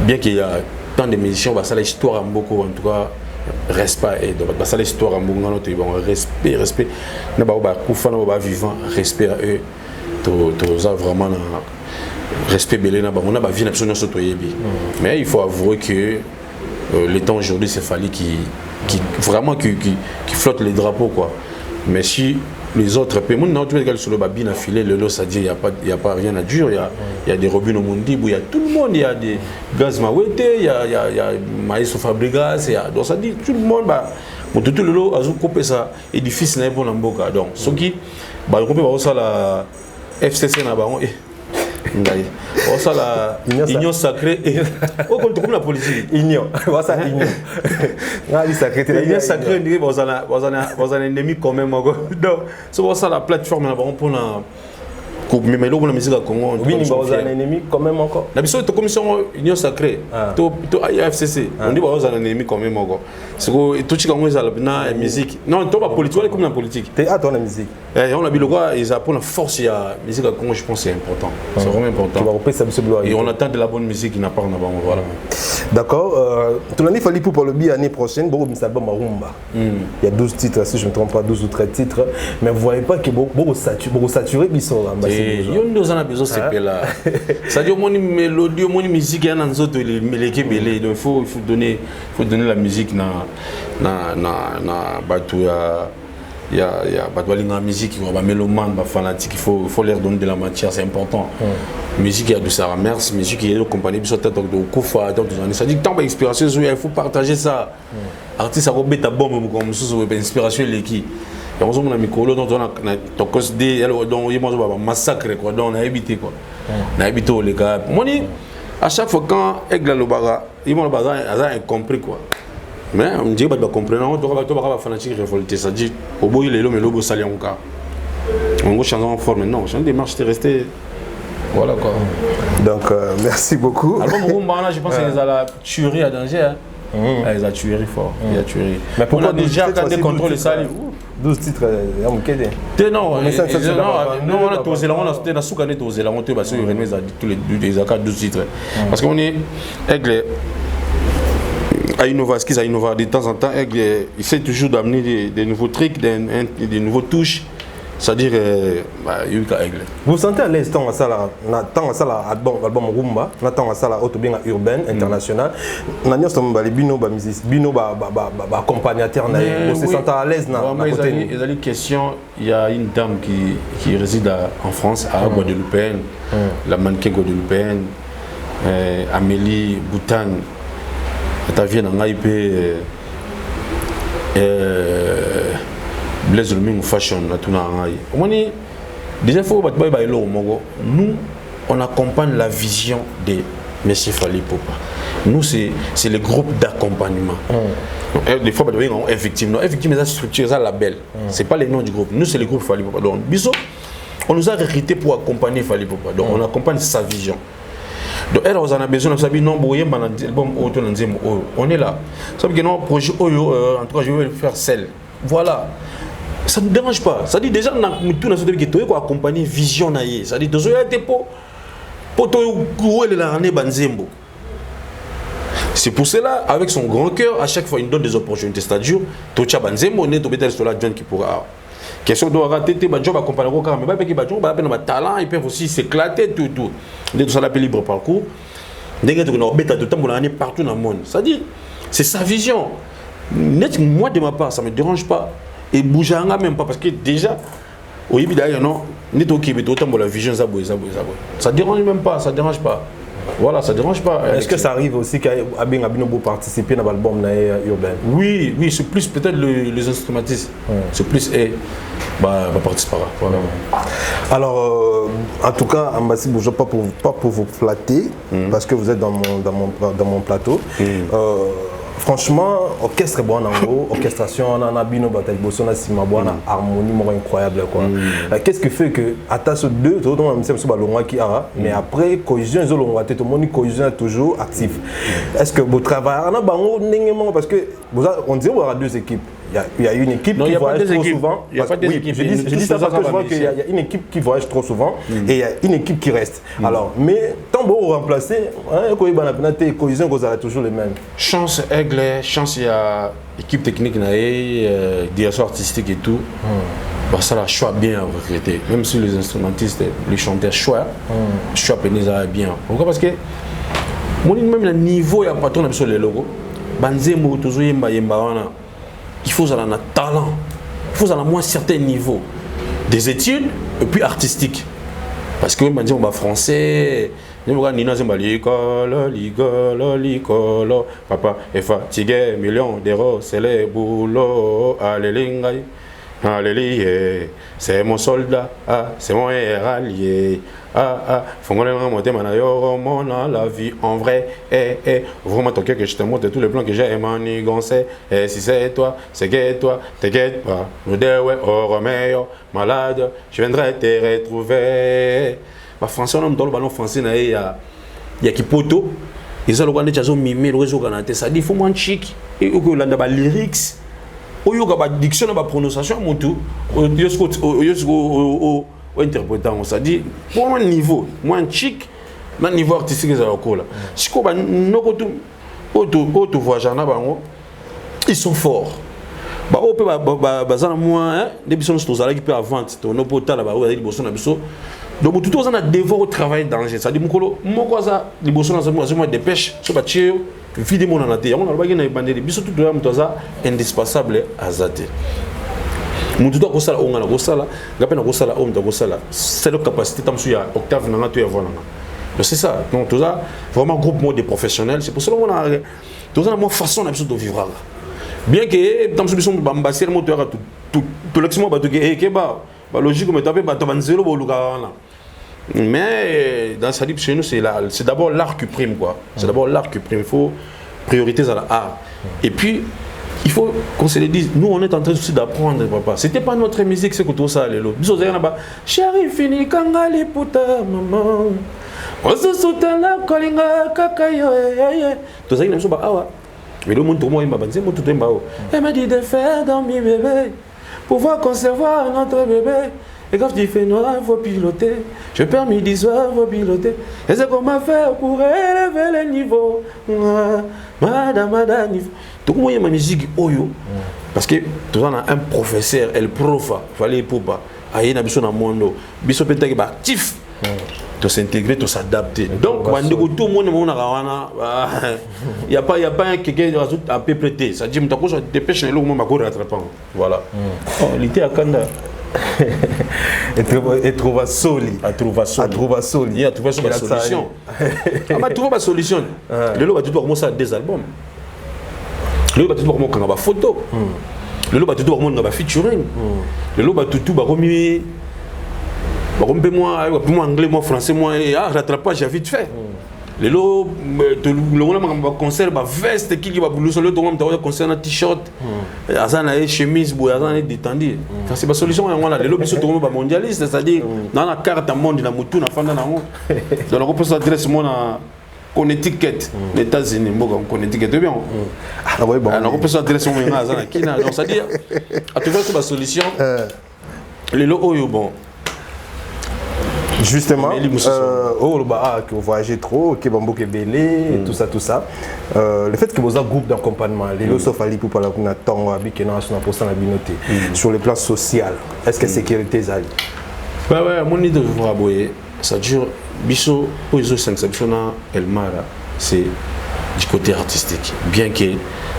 Bien qu'il y a tant de musiciens, ça l'histoire en beaucoup en tout cas. Respect et donc ça l'histoire en bon respect n'a pas vivant respect à eux tout ça vraiment respect belé n'a pas on a pas vie absolument surtout mais il faut avouer que les temps aujourd'hui c'est Fally qui vraiment qui flotte les drapeaux quoi. Mais si les autres pays, moi, tu vois sur le babine affilé, le lot, ça dit, il n'y a pas rien à dire. Il y a des robins au monde, il y a tout le monde, il y a des gaz maouetté, il y a maïs au Fabregas, donc ça dit, tout le monde, tout le lot, a coupé ça, édifice n'est pas en boca. Donc, ce qui, la FCC n'a pas. On ça la union sacrée et on compte comme la politique union ça union union sacrée on a un ennemi quand même donc c'est ça la plateforme là on prend mais là, la musique à Congo, oui, nous avons un ennemi quand même encore. La commission union sacrée, tout AFCC, on dit qu'on a un ennemi quand même encore. C'est que tout ce qu'on a la musique. Non, tu pas politique, comme la politique. Tu as la musique. On a vu le quoi, ils apprennent la force, il y a la musique à Congo, je pense c'est important. C'est vraiment important. Et on attend de la bonne musique qui n'a pas en avant. Voilà. D'accord. Tu l'as dit, Fally Ipupa le bi l'année prochaine, beaucoup de albums à Rumba. Il y a 12 titres, si je ne me trompe pas, 12 ou 13 titres. Mais vous ne voyez pas que beaucoup saturé, ils sont là. Il y a besoin de ces là. C'est-à-dire mon mélodie, mon musique, il y a un autre il faut donner la musique na il y a la musique, il y a mélomane, fanatique, il faut leur donner de la matière, c'est important. Musique, il y a de Sarah Mers, musique, il y a de compagnie, il y a de Kofa, ça dit tant d'inspiration, il faut partager ça. Artiste, ça va être bon, comme ça, inspiration, l'équipe. Et on a mis Colo, donc on a tokos des, donc il y a un massacre, quoi, donc on a évité, quoi. On a évité les gars. Moi, à chaque fois quand Aigle le baga, ils m'ont compris, quoi. Mais on me dit que tu vas comprendre, tu vas fanatique révolté, ça dit au bout il est là mais logo salé encore. On va changer en forme non, j'ai une démarche de rester voilà quoi. Donc merci beaucoup. Alors Rumba je pense qu'ils ont la tuerie à danger. Ils ont tuerie fort, il a tuerie. Mais pourquoi déjà quand des contrôles ça 12 titres à Mukede. Non, on a tosé là, on a soukané tosé là, on te parce que René a dit tous les 12 titres. Parce qu'on est Aigle à innover, ce qu'ils a innové de temps en temps, il essaie toujours d'amener des nouveaux trucs, des nouveaux touches. C'est-à-dire, Aigle. Vous vous sentez à l'aise tant à ça album Rumba, tant à ça la autobiographie urbaine internationale. Nous sommes les bino accompagnateur. Vous vous sentez à l'aise na côté. Il y a une question, il y a une dame qui réside en France, à Guadeloupéenne, la mannequin guadeloupéenne, Amélie Boutan. Ta vie dans l'IP Blaise le fashion na tuna ngai omoni déjà faut battre ba elo mongo nous on accompagne la vision de Monsieur Fally Ipupa. Nous c'est le groupe d'accompagnement. Des fois effectivement la structure ça label c'est pas le nom du groupe nous c'est le groupe Fally Ipupa donc biso on nous a recruté pour accompagner Fally Ipupa donc on accompagne sa vision. Donc, elle a besoin de savoir on est là. Ça veut dire que notre projet, en tout cas, je vais faire celle. Voilà. Ça ne nous dérange pas. Ça dit déjà, nous avons accompagné vision. Ça dit, c'est pour cela, avec son grand cœur, à chaque fois, il donne des opportunités. C'est-à-dire, Tocha Banzembo, on est tombé sur la jeune qui pourra. Question de rater, mais talent, ils peuvent aussi s'éclater, tout. Tout ça l'appelle libre parcours. Partout dans le monde. C'est-à-dire, c'est sa vision. Moi, de ma part, ça ne me dérange pas. Et Boujanga même pas, parce que déjà, au Yébi d'ailleurs, non, la vision, ça ne dérange même pas, ça ne dérange pas. Voilà, ça ne dérange pas. Est-ce que ça arrive aussi qu'Abin Abinobo participer dans l'album urbain? Oui, c'est plus peut-être les instrumentistes. C'est plus participer. Voilà. Alors, en tout cas, Ambassi Bourgeois, pas pour vous flatter, parce que vous êtes dans mon plateau. Franchement, orchestre bon en haut, orchestration, on a bino bataille bosso, on a simabouana, harmonie incroyable quoi. Qu'est-ce qui fait que à ta sur deux, tout le monde sait sur balonga qui a, mais après cohésion ils ont tout le monde cohésion toujours actif. Est-ce que vous travaillez on a bango n'engagement parce que on dit on aura deux équipes. Il y a une équipe qui voyage trop souvent. Il y a pas des équipes. Je dis ça parce que je vois qu'il y a une équipe qui voyage trop souvent et il y a une équipe qui reste. Alors, mais tant bon remplacer, cohésion vous avez toujours les mêmes. Chance Aigle, chance il y a équipe technique direction artistique et tout. Ça la choix bien recruté. Même si les instrumentistes, les chanteurs choix pénisa bien. Pourquoi? Parce que même le niveau il y a pas trop sur les logos. Banzemo toujours yemba il faut avoir un talent, il faut avoir moins certain niveau des études et puis artistique. Parce que on dit français, l'école, papa est fatigué, millions d'euros, c'est le boulot, alléluia, alléluia, c'est mon soldat, c'est mon allié. Faut que je monte la vie en vrai. Vraiment ton cœur que je te montre tous les plans que j'ai manigancé. Et si c'est toi, c'est que toi, t'inquiète pas. Nous deux, au Roméo, malade, je viendrai te retrouver. Français, on a dans le ballon français, il y a Kipoto. Ils ont le droit de mimer le réseau canadien. Ça dit, il faut moins chic. Et il y a des lyrics. Il y a des diction, des prononciations, mon tout. Interprétant, ça dit pour un niveau moins chic, un niveau artistique si ils sont forts. Donc tout on a dévoré au travail danger. Ça dit dépêche indispensable à Zate. mutu to ko sala onga na ko sala ngape na ko sala om to ko sala c'est la capacité tam su ya octave na to ya voilà donc c'est ça donc tout ça vraiment groupe mode de professionnels c'est pour ça qu'on a tout ça la façon de vivre bien que tam su biso bambasser mo to ya tout l'exmo ba to ke ba logique mais tapé ba to banzelo bo luka wana. Mais dans sa chez nous, c'est d'abord l'art qui prime, quoi. C'est d'abord l'art qui prime. Il faut prioriser à l'art. Et puis, il faut qu'on se le dise, nous, on est en train aussi d'apprendre, papa. C'était pas notre musique, c'est que tout ça, les lots. Chérie, fini, kangali, puta, maman. On se soutient là, kolinga, kakayo, tout ça, il n'a pas awa. Mais le monde, tout le monde, il m'a dit, tout le monde, elle m'a dit de faire dormir bébé, pouvoir concevoir notre bébé. Et quand tu fais noir, il faut piloter. Je perds midi soir, il faut piloter. Et c'est comment faire pour élever le niveau. Madame, tout le monde a ma musique oyo. Parce que tout le monde a un professeur, el profa, il fallait pour pas. Aïe, n'a besoin d'un monde. Biso peut-être qu'il est actif. De s'intégrer, de s'adapter. Donc, tout le monde il n'y a pas quelqu'un qui rajoute à peu près. Ça dit, je vais dépêcher le monde à rattraper. Voilà. L'été à Kanda. Et trouver soli. À trouver soli. Il y a trouvé une solution. Ah, trouver une solution. Le lot va tout commencer à des albums. Le lot va tout commencer à des photos. Le lot va tout commencer à des featuring. Le lot va tout remuer. Moi anglais, moi français, moi rattrapage vite fait. Le lot le concert ba veste qui va blouson le monde concert un t-shirt azana chemise boy azana détendu c'est pas solution on a le lot biso tout monde mondialiste c'est-à-dire dans la carte monde na mutu na fanda na ngo donc on peut s'adresser moi na Connecticut les États-Unis mboka Connecticut bien ah ouais bon on peut s'adresser moi na azana qui na donc c'est-à-dire à trouver cette solution le lot oyo bon. Justement, que vous voyagez trop, que vous avez belé, tout ça. Le fait que vous avez un groupe d'accompagnement, les lots sauf ali pour parler de temps, avec un poste en communauté, sur le plan social, est-ce que la sécurité est allée? Ouais, mon idée de vous aboyer, ça dure, biso, pour les autres 5 Elmara, c'est du côté artistique. Bien que,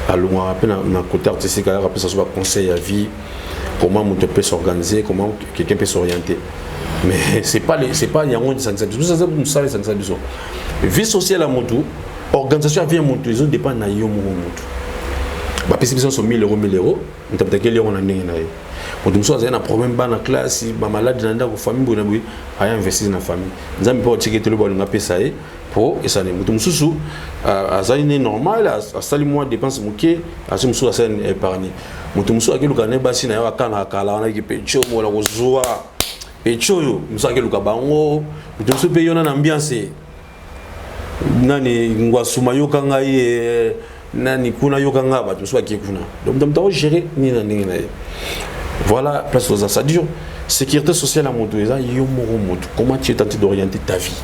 à loin, dans le côté artistique, ça soit conseil à vie, comment on peut s'organiser, comment quelqu'un peut s'orienter. Mais c'est pas il y a un de ça vie sociale à Montou, organisation vient Montou, ils ont dépend na yo Montou. Ba pèse sont 1000 €, on t'a peut-être on a ndenge na yo. Pour tout ça il y a un problème dans la classe, ba malade dans la famille bona boui, aya investir dans la famille. Nzambi pas ticket le bol nga pesa e pour et ça ne Montou mususu azali normal a sali mois dépense moké, azu mususu a sen épargner. Montou mususu akelu kana basi na yo akana kala na ki pecho mo la kozwa. Et choyo musake luka bango mutu pe yona na ambiance nani ngwasuma yoka ngai nani kuna yoka ngaba tu soit qui kuna donc ndamta gérer ni na ningi na voilà place aux ça dure sécurité sociale à moto ça yo moro moto comment tu es tenté d'orienter ta vie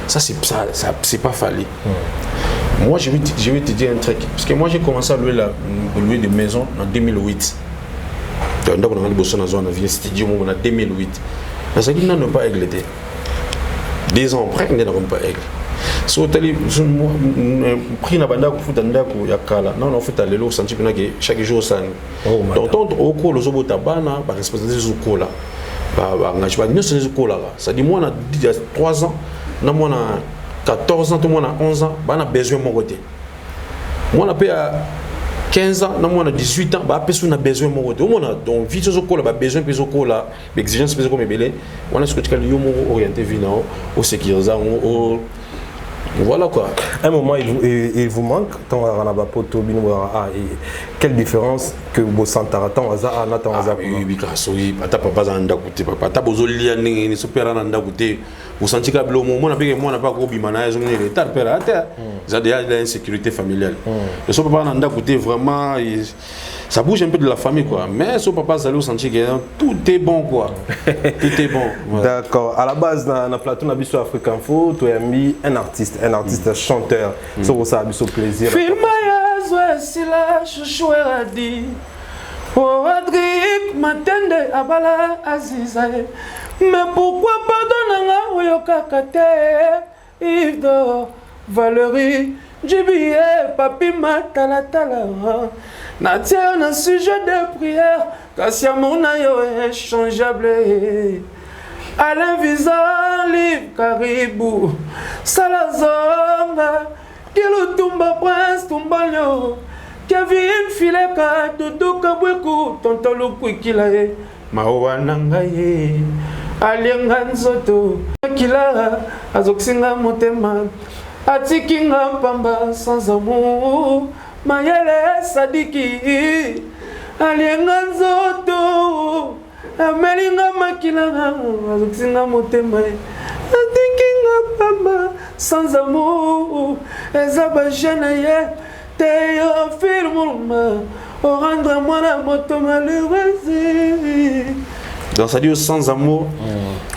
ça c'est pas fallu moi je vais te dire un truc parce que moi j'ai commencé à louer des maisons en 2008 donc on a bossé dans zone vie studio en 2008. Mais ça qui n'a pas éclaté. 2 ans après, on n'a pas éclaté. Si on a pris la bande il y a kala. Non, on fait aller au senti que chaque jour ça. Donc au cours le zobo tabana, par responsabilité du cola. Engagement nous c'est du cola. Ça dit moi on a 3 ans, non moi on a 14 ans, tout moi on a 11 ans, on a besoin de mon côté. Moi on a payé 15 ans, on a 18 ans, on a besoin de mon côté. Donc, vie sur le a besoin de cola, l'exigence de comme belé, on a ce que tu as orienté vinao, au sécurisant, voilà quoi. À un moment, il vous manque, tant on a poto quelle différence que vous sentez tant à Nathan Azar? Oui, oui, papa zanda côté, papa bozoli ni super nanda côté. Vous sentez que le moment on n'a pas gros bimana, ils ont les tas de père à terre. Ils ont déjà l'insécurité familiale. Le son papa nanda côté vraiment, ça bouge un peu de la famille quoi. Mais son papa ça lui sentit que tout est bon quoi. Tout est bon. D'accord. À la base dans le plateau na biso Afrique Info, tu as mis un artiste chanteur. Ça a biso plaisir. Sila chouchou eradi Oh Adric Matende Abala Azizae Mais pourquoi pardonner Oyoka Kate Yves Valérie Jibié Papi Matalatala Natia un sujet de prière kasi amour na yo inchangeable. Alain Visa, Liv Caribou, Salazonga, Kilo Tumba Prince Tumbalio, Kevin Fileka, Dodo Kabweku, Tonton Lukwikila, Mawa Nangaye, Aliengan Zoto, Kila, Azoksinga Motema, Atikinga Pamba sans amour, Mayele Sadiki, Aliengan Zoto. Amelinga makilanga, azoksinga motema, atikinga pamba sans amour, ezaba jeune Théophile Moulma, au rendre moi la moto malheureuse. Donc ça dit sans amour,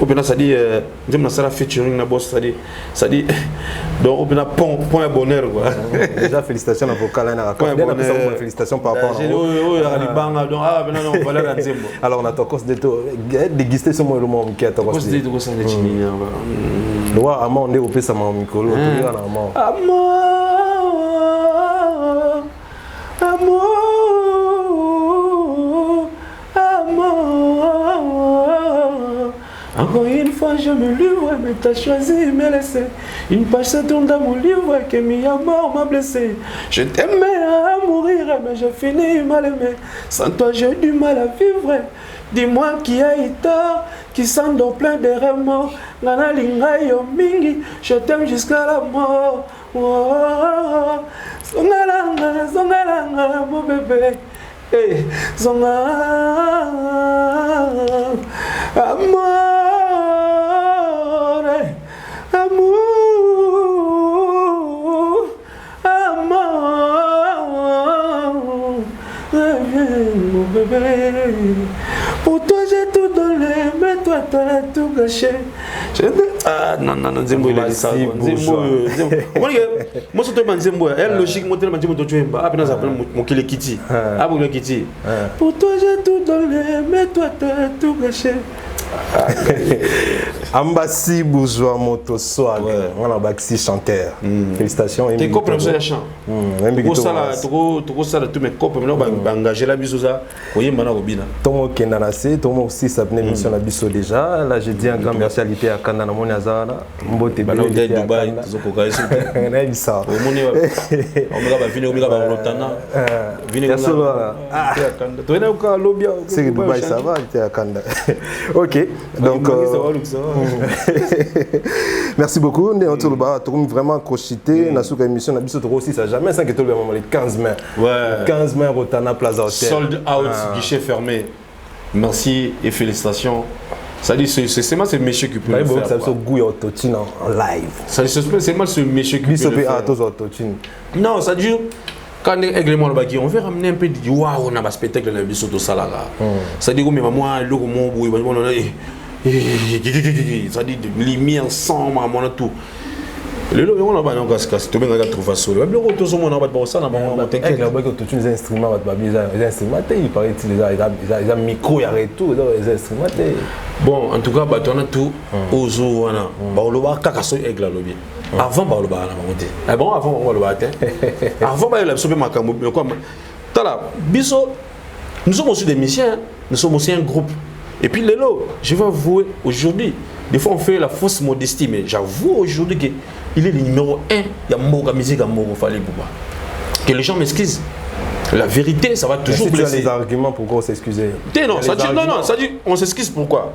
ou bien ça dit, j'aime ça la featuring na boss, ça dit, donc ou bien point bonheur quoi. Déjà félicitations à vocal là, félicitations par rapport à donc ah ben non voilà la nzembo. Alors on a ton course de tout déguster ce mot le mot qui a ton course de tout ça de chini. Loi amant on est au pesa ma mikolo, amant. Amour. Encore une fois je me livre, mais t'as choisi de me laisser. Une page se tourne dans mon livre que mi amour m'a blessé. Je t'aimais à mourir, mais j'ai fini mal aimé. Sans toi j'ai du mal à vivre. Dis-moi qui a eu tort, qui s'endort plein de remords. Nana linga yo mingi, je t'aime jusqu'à la mort. Zongalanga, zongalanga, mon bébé. Hey, zongalanga, amor, amour, amour, mon bébé. Pour toi j'ai tout donné, mais toi t'as tout gâché. Ah non, Nzembo il a dit ça. Nzembo, moi surtout Nzembo, elle logique, moi tellement Nzembo tu aimes pas. Après nous appelons mon Kiti. Ah bon Kiti. Pour toi j'ai tout donné, mais toi t'as tout gâché. Ambassi bourgeois moto swag, on a baxi chanteur. Félicitations. Tes copains de chant. Tout ça tous mes copains maintenant engagé la biso ça. Voyez maintenant Robina. Tomo Kendanase, Tomo aussi ça venait mission la biso déjà. Là je dis un grand merci à l'ité à Kanda na Monazana. Mbote bien Dubaï, zoko gaïso. On a ça. On va venir au ba Rotana. Venir là. Tu es au lobby. C'est Dubaï ça va, tu es à Kanda. OK. Donc merci beaucoup. On est vraiment crocheté. On a sous émission, on a vu aussi ça jamais 5 étoiles les 15 mains. Ouais. 15 mains Rotana Plaza Hotel. Sold out, guichet fermé. Merci et félicitations. Ça dit c'est moi ce monsieur qui peut le faire. Ça se goût autotune en live. C'est moi ce monsieur qui peut le faire. Non, ça dit quand on veut ramener un peu de waouh on a un spectacle dans le biseau ça là. Ça dit mais moi le mot ça dit de lumière ensemble on a tout. Le lot on a pas encore casse tout bien trouver ça. Le retour sur mon on va pas ça on t'inquiète là que tous les instruments les instruments il paraît ils a micro il arrête tout les instruments. Bon en tout cas bah on a tout aux jours on a bah on le voit kakaso aigle là lobby. Avant bah on le voit là monter. Ah bon avant on le voit avant bah il a sauvé ma camoufle quoi. Tala biso nous sommes aussi des musiciens, nous sommes aussi un groupe. Et puis Lelo, je vais avouer aujourd'hui, des fois on fait la fausse modestie, mais j'avoue aujourd'hui qu'il est le numéro 1, il y a Moga musique à Mogo Fallait Bouba. Que les gens m'excusent. La vérité, ça va toujours blesser. Tu as les arguments pourquoi on s'excuser? Non, ça dit on s'excuse pourquoi?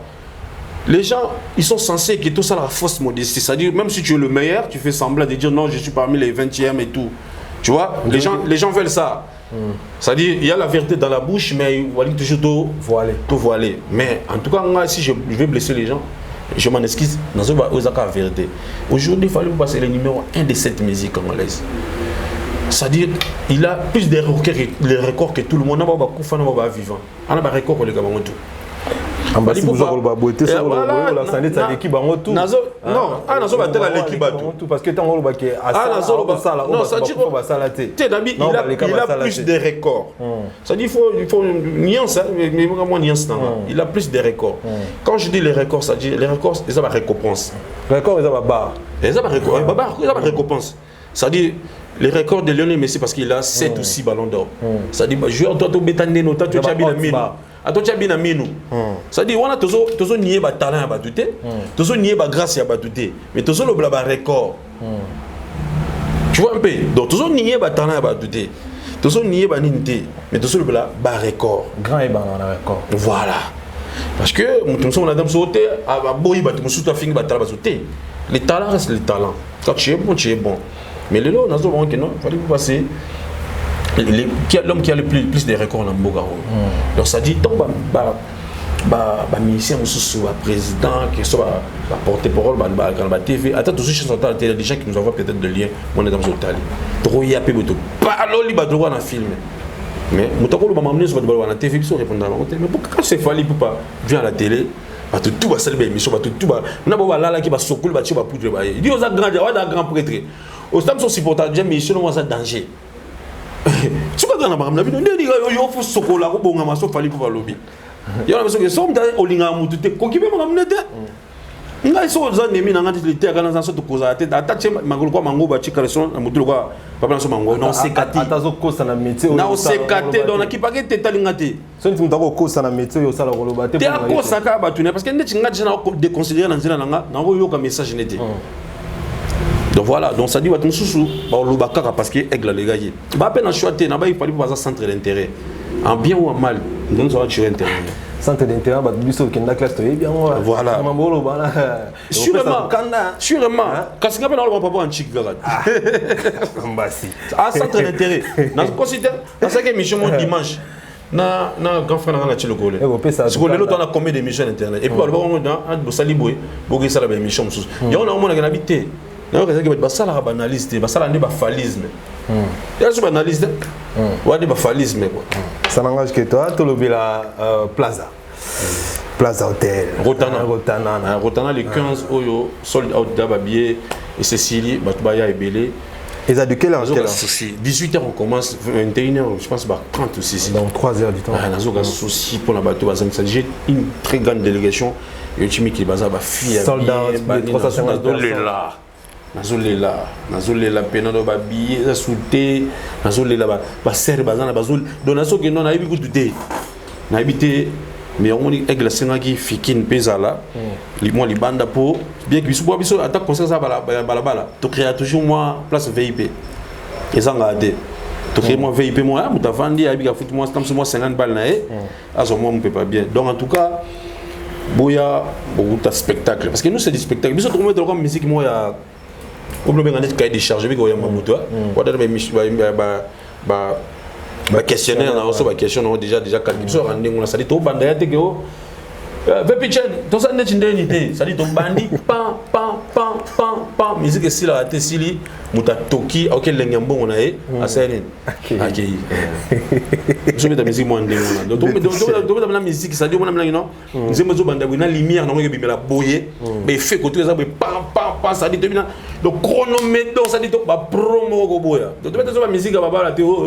Les gens, ils sont censés que tout ça la fausse modestie. C'est-à-dire, même si tu es le meilleur, tu fais semblant de dire non, je suis parmi les 20e et tout. Tu vois, les gens veulent ça. C'est-à-dire, il y a la vérité dans la bouche, mais il faut toujours tout voiler. Mais en tout cas, moi, si je vais blesser les gens, je m'en excuse. Dans ce cas, la vérité. Aujourd'hui, il fallait passer le numéro 1 de cette musique congolaise. C'est-à-dire, il a plus de records que tout le monde. On va vivant. On a des records pour les gars. Ambassi vous avez la beauté sur le la santé de l'équipe en tout. Non, nazo ba tela l'équipe tout parce que tant on va que non, ça dit il a plus de records. Ça dit il faut nuance mais moi nuance il a plus de records. Quand je dis les records, ça dit les records ils ont la récompense. Records ils ont la barre. Ils ont la récompense. Ça dit les records de Lionel Messi parce qu'il a 7 ou 6 ballons d'or. Ça dit joueur toi to bétané no toi tu as bien mine. ato tia bina minu ça dit on a tozo nier ba talent ya batute tozo nier ba grâce ya batute mais tozo le blaba record tu vois un peu donc tozo nier ba talent ya batute tozo nier ba ninte mais tozo le blaba record grand et ba na record voilà parce que on a dame sauté à boy ba tout ta fini ba talent ba sauté les talents restent les talents quand tu es bon mais les lots on a zo que non fallait passer l'homme qui a le plus de records dans Mboga. Donc ça dit, tant ministère, président, qui soit porte-parole, TV, attends, tous ceux qui sont dans la télé, des gens qui nous envoient peut-être des liens, on est dans ce tali. Trop y a peu de parole, il va droit dans le film. Mais Moutako va m'amener sur la TV, il faut répondre à la mais pourquoi c'est fallu pour pas venir à la télé? Tout va saluer l'émission, tout va. On a pas là qui va secouer, va poudre. Il dit aux grands prêtres. Au stade, son supporter, déjà, mais ils sont dans un danger. Tu vas dans la barre, il faut socola, il faut masso fali pour lobby. Il y a que somme au linga mutute, kokibé mon amnete. Ngai so za nemi na ngati lite kana za so to koza te atache magolo kwa mango ba chika leson na mutulo kwa papa so mango non sekati atazo kosa na métier na sekate donc na kipake te talingati so nti mutako kosa na métier yo sala koloba te te akosa ka ba tune parce que ndeti ngati na déconsidérer na nzela nanga na ngo yoka message nete. Donc voilà, donc ça dit que nous parce que aigle les gars. Bah peine à choisir, n'a pas il fallait pas un centre d'intérêt. En bien ou en mal, nous allons tirer intérêt. Centre d'intérêt, bah biso qui n'a classe bien voilà. Sûrement. Quand c'est pas dans le papa en chic garde. Ah centre d'intérêt. Dans considère dans cette émission mon dimanche. Na grand frère na chilo golé. Parce que l'autre on a combien d'émissions internet et puis on a do saliboué, bogi sala ba émission mususu. Yo na on a habité. Non, c'est que ça la banaliste, ça la falisme. Il y a ce banaliste, ou des falisme quoi. Ça n'engage que toi, tu le la Plaza. Plaza Hotel. Rotana les 15 Oyo, sold out d'Ababier et Cécilie, Batubaya et Belé. Et ça de quelle heure? 18h on commence, 21h, je pense, 30 ou 6. Donc 3 heures du temps. On a un souci pour la bateau. J'ai une très grande délégation. Et le time qui est basé à Bafi. Sold out, 350 $. Nazolela pena do babiye za souté nazolela ba serre bazana bazol donaso que non na yebi kututé na habité mais on dit aigle senga qui fikine pezala li moi li banda po bien que biso biso attaque concert ça bala to créer toujours moi place VIP et ça ngade to créer moi VIP moi mutavandi abi ka foot moi comme moi 50 balles na azo moi on peut pas bien donc en tout cas boya beaucoup de spectacle parce que nous c'est des spectacles biso to mettre comme musique moi ya comme le cahier de charge avec Mamoto questionnaire na oso ba question déjà calculé on a sali to banda ya te que Vepichen, tout ça n'est une idée. Ça dit ton bandit, pam, musique est si la tête si muta toki, ok, l'engambo on a eu, à Sénin. Ok. Je mets ta musique moi en démon. Donc la musique, ça dit on a mis non. Nous aimons banda bina lumière, non que la boyer, mais fait côté ça, pam, ça dit domina. Donc chronomètre, ça dit ba promo go boya. Donc tu mets ta musique à baba la théo.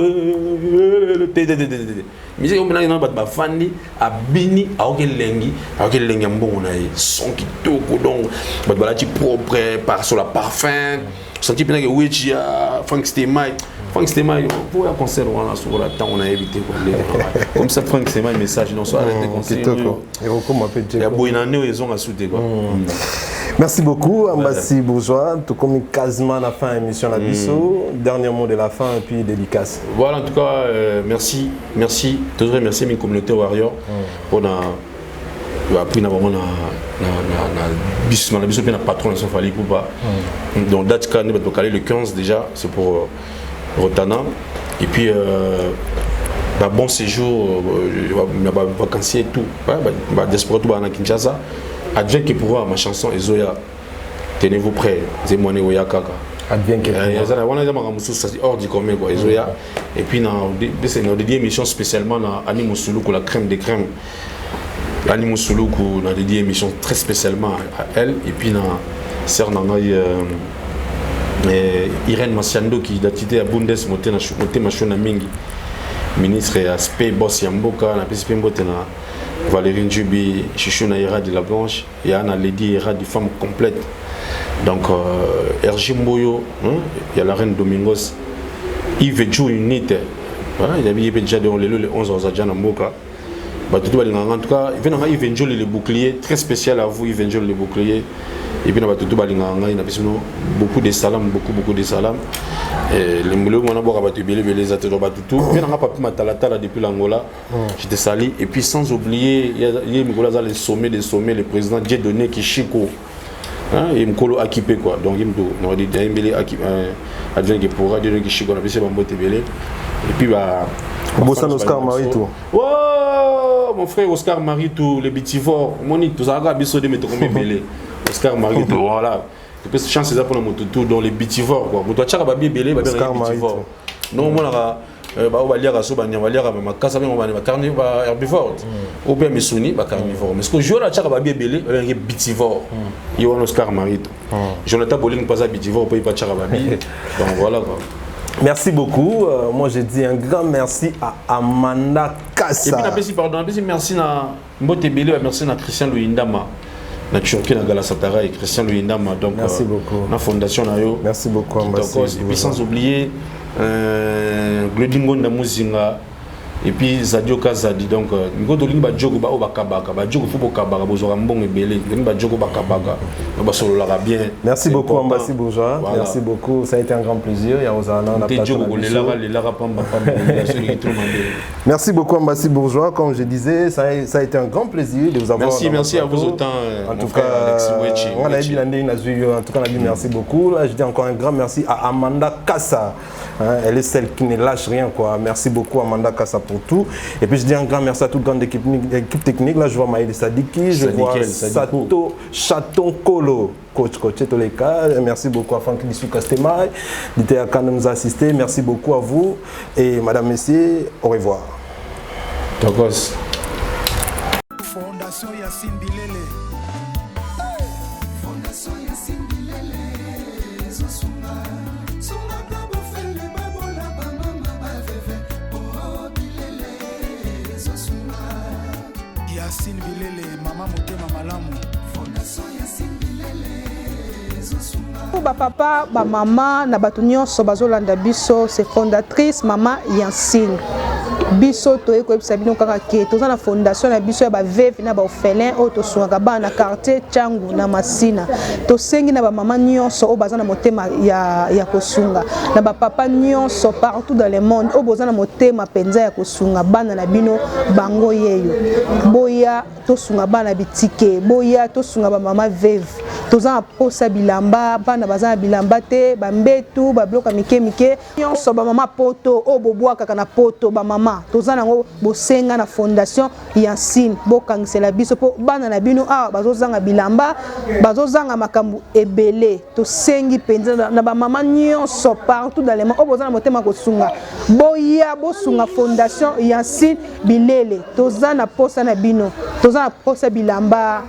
Musique on a ba fandi, a bini, a ok lengi. Alors que les gens sont qui toquent donc balati propre par sur la parfum senti bien que oui Frank Stemai pour un concert on a sur la temps on a évité comme ça Frank Stemai message non soit arrêté concert et comment peut dire il y a boinane ils ont à souder quoi. Merci beaucoup Ambassi Bourgeois tout comme quasiment la fin émission la biso dernier mot de la fin et puis dédicace. Voilà en tout cas merci toujours remercier mes communautés warrior pour après on a bis na patron de Sofali Poupa donc date quand on va caler le 15 déjà c'est pour Rotana et puis bon séjour vacancier et tout diaspora tout na Kinshasa advient que pour ma chanson Ezoya tenez-vous prêts Zemwane Oyakaka advient que on a des hors du commun quoi Ezoya et puis c'est une émission spécialement na Ani Musulu pour la crème des crèmes Annie Moussouloukou, on a dédié une émission très spécialement à elle. Et puis, sœur Irène Massiando qui a à Bundes, Mingi, ministre et aspect boss Yamboka, on a participé à Valérie Njubi, Chichouna Ira de la Blanche, et Anna Lady Ira de Femme Complète. Donc, Ergim Boyo, il y a la reine Domingos, Yves Djou Unite, il y avait déjà le 11 ans à Djana Mboka. En tout cas, il y a Yves le bouclier, très spécial à vous, Yves le bouclier. Et puis, il y a beaucoup de salam, beaucoup de salam. Les moulins, on a beaucoup les athlètes, tout. Il y a un depuis l'Angola, j'étais sali. Et puis, sans oublier, il y a les sommets, le président Dieudonné Kishiko. Il me colle équipé quoi. Donc, il me dit, il y a adjoint qui pourra dire que Kishiko, on a pu se battre. Et puis, Oscar Maritou. Oh, mon frère Oscar Maritou, le bitivore. Monique, tout ça, de mettre comme belé. Oscar Maritou, voilà. Tu peux chancer ça pour le mototou dans les bitivores quoi. Vous dois tchaka babi belé, babi bitivore. Non, moi là, on va lire à ça, on va lire à ma casse, on va carnivore, herbivore. Ou bien mes sounis, carnivore. Mais ce que je veux là, tchaka babi belé, babi bitivore. Il y a Oscar Maritou. Jonathan Bolling pas à bitivore, pour y pas tchaka babi. Donc voilà quoi. Merci beaucoup. Moi, je dis un grand merci à Amanda Kassa. Et puis, merci à Mbotebele, merci à Christian Louindama. La Turquie, la Galasatara et Christian Louindama. Donc, merci beaucoup. La fondation Nayo. Merci beaucoup, ambassadeur. Et puis, sans oublier, Glodingo Namuzinga. Et puis, Zadio Kazadi. Donc, nous avons dit que Djogo Bakabaka. Djogo Fubokabaka. Nous avons dit que Djogo Bakabaka. Bien. Merci beaucoup, ambassadeur Bourgeois. Voilà. Merci beaucoup. Ça a été un grand plaisir. Merci beaucoup, ambassadeur Bourgeois. Comme je disais, ça a été un grand plaisir de vous avoir. Merci à vous autant. En tout cas, on a dit merci beaucoup. Là, je dis encore un grand merci à Amanda Kassa. Elle est celle qui ne lâche rien quoi. Merci beaucoup Amanda Kassa pour tout. Et puis je dis un grand merci à toute grande équipe technique. Là je vois Maïli Sadiki, je vois Sato Chaton Kolo, coach tous les cas. Merci beaucoup à Franck Lissou Castemay, qui nous a assisté. Merci beaucoup à vous et madame, messieurs, au revoir. Tokos. Fondation Yassine Bilele. Fondation Yassine Bilele. Zosunga. Yassine Bilele, Mama Motema Malamu. Fondation Yassine Bilele, Zosunga. Ba papa, ba maman, na bato nyonso bazolanda biso, c'est fondatrice Mama Yassine. Biso toye ko ebisa bino kaka ke toza na fondation na biso ya ba veuve na ba orphelin o to swanga ba na quartier Changu na Masina. To sengi na ba mama nyonso o bazana motema ya kosunga. Na ba papa nyonso partout dans le monde o bozana motema penza ya kosunga bana na bino bango yeyo. Boya to sunga bana bitike, boya to sunga ba mama veuve. Toza posa bilamba bana bazana bilamba te ba mbetu ba bloka mike nyonso ba mama poto o boboa kaka na poto ba mama toza nango bosenga na fondation Yassine bokangisela biso po bana na bino awa bazozanga bilamba bazozanga makambu ebele tosengi penza na ba mama nyonso partout dans le monde o bozana motema kosunga boya bosunga fondation Yassine Bilele toza na posa na bino toza na posa bilamba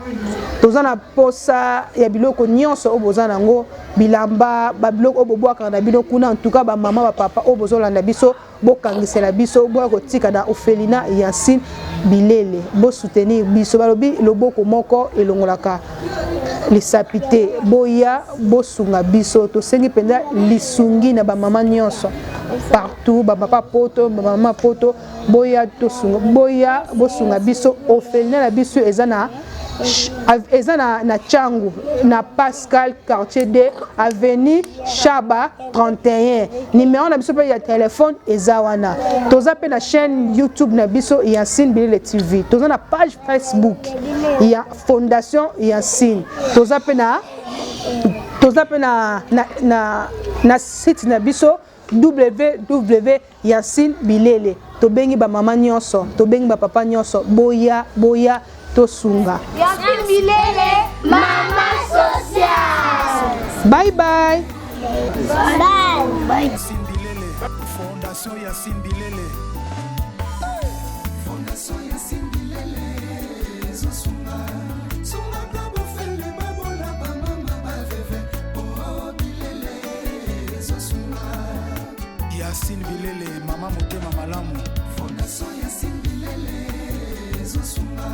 toza na posa ya biloko nyonso o bozana nango bilamba ba biloko o boboaka na bino kuna en tout cas ba mama ba papa o bozolanda biso bokangisela biso boya tika na Ophelina Yassine Bilele bo soutenir biso balobi loboko moko elongolaka lisapite boya bosunga biso to sengi penza lisungi na ba mama nyonso partout ba papa poto ba mama poto boya to sunga boya bosunga biso Ophelina na biso ezana na Changu na Pascal quartier D avenue Chaba 31 numéro na biso pe ya téléphone ezawana toza pe na chaîne YouTube na biso Yassine Bilele TV toza na page Facebook ya fondation Yassine toza pe na site na biso www.yassine Bilele to bengi ba mama nyonso to bengi ba papa nyonso boya Tosunga. Yassine Bilele, Mama Social. Bye bye. Bye. Yassine Bilele, Fondation Yassine Bilele. Fondation Yassine Bilele, Zosunga. Sunga kabo fele babola ba mama ba veve. Oh Bilele, Zosunga. Yassine Bilele, Mama Motema Malamu. Fondation Yassine Bilele, Zosunga.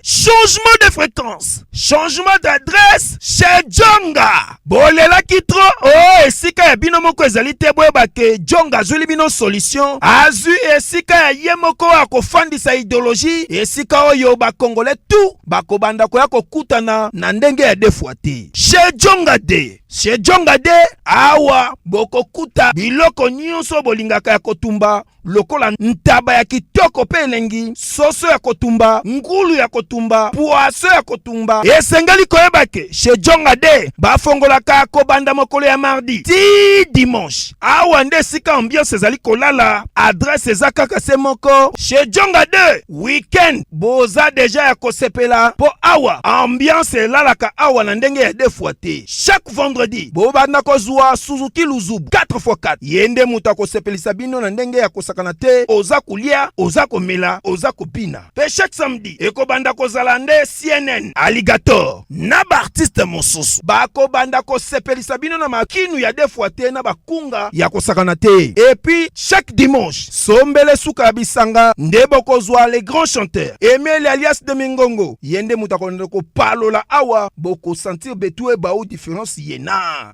Changement de fréquence, changement d'adresse chez Djonga. Bolela kitro, oh, esika ya bino moko ezali te boyeba ke Djonga azuli bino solution. Azu esika ya ye moko akofandisa idéologie, esika oyo ba Congolais tout bakobanda koya kokutana na ndenge ya defuate. Chez Djonga de. Chez Djonga de, awa bokokuta biloko nyonso bolingaka ya kotumba. Lokola ntaba ya kitoko pe elengi, soso ya kotumba, ngulu ya kotumba, poaso ya kotumba. Esengeli koyebake, chez Djonga de, bafongolaka kobanda mokolo ya mardi ti dimanche. Awa nde sika ambiance ezali kolala, adresse eza kaka se moko. Chez Djonga de, weekend, boza deja ya kosepela, po awa, ambiance elalaka awa na ndenge ya defuate. Chaque vendredi, bobanda kozwa Suzuki Luzubu 4x4. Yende muta kosepelisa bino na ndenge ya kosaka kanate, oza kulia, oza komela, oza kopina. Pe chaque samedi, ekobanda kozalande CNN, Alligator, na ba artiste mosusu. Bako banda ko sepelisa bino na makinu ya defuate na bakunga ya kosakana te. Et puis, chaque dimanche, sombele suka bisanga, ndebo kozwa les grands chanteurs. Emile alias de Mingongo, yende mutakonde ko palola awa, boko sentir betue ba ou différence yena.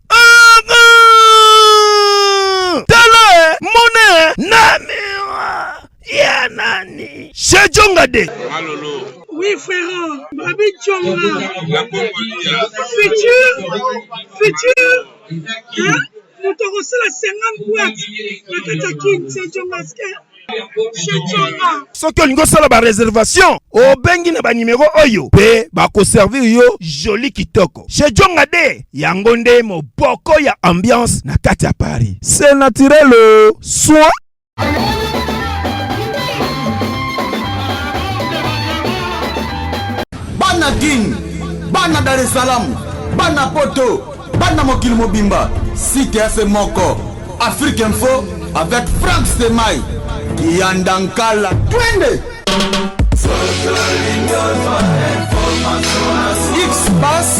Tala mone namira ya nani chez Djonga de. Oui frère, Babi Djonga. Futur. Hein? Nous t'aurons la 50 boîtes. La Katakin, c'est Djonga. Soki olingo sala ba réservation, obengi na ba numéro oyo pe ba ko servir yo joli kitoko. Chez Djonga de, yango nde moboko ya ambiance na kati ya Paris. C'est naturel, soit Bana King, Bana Dar es Salaam, Bana Poto, Bana Mokili Mobimba, CTF Moko, Afrique Info avec Franck Semaï, Yandankala, Twende. X-Bass,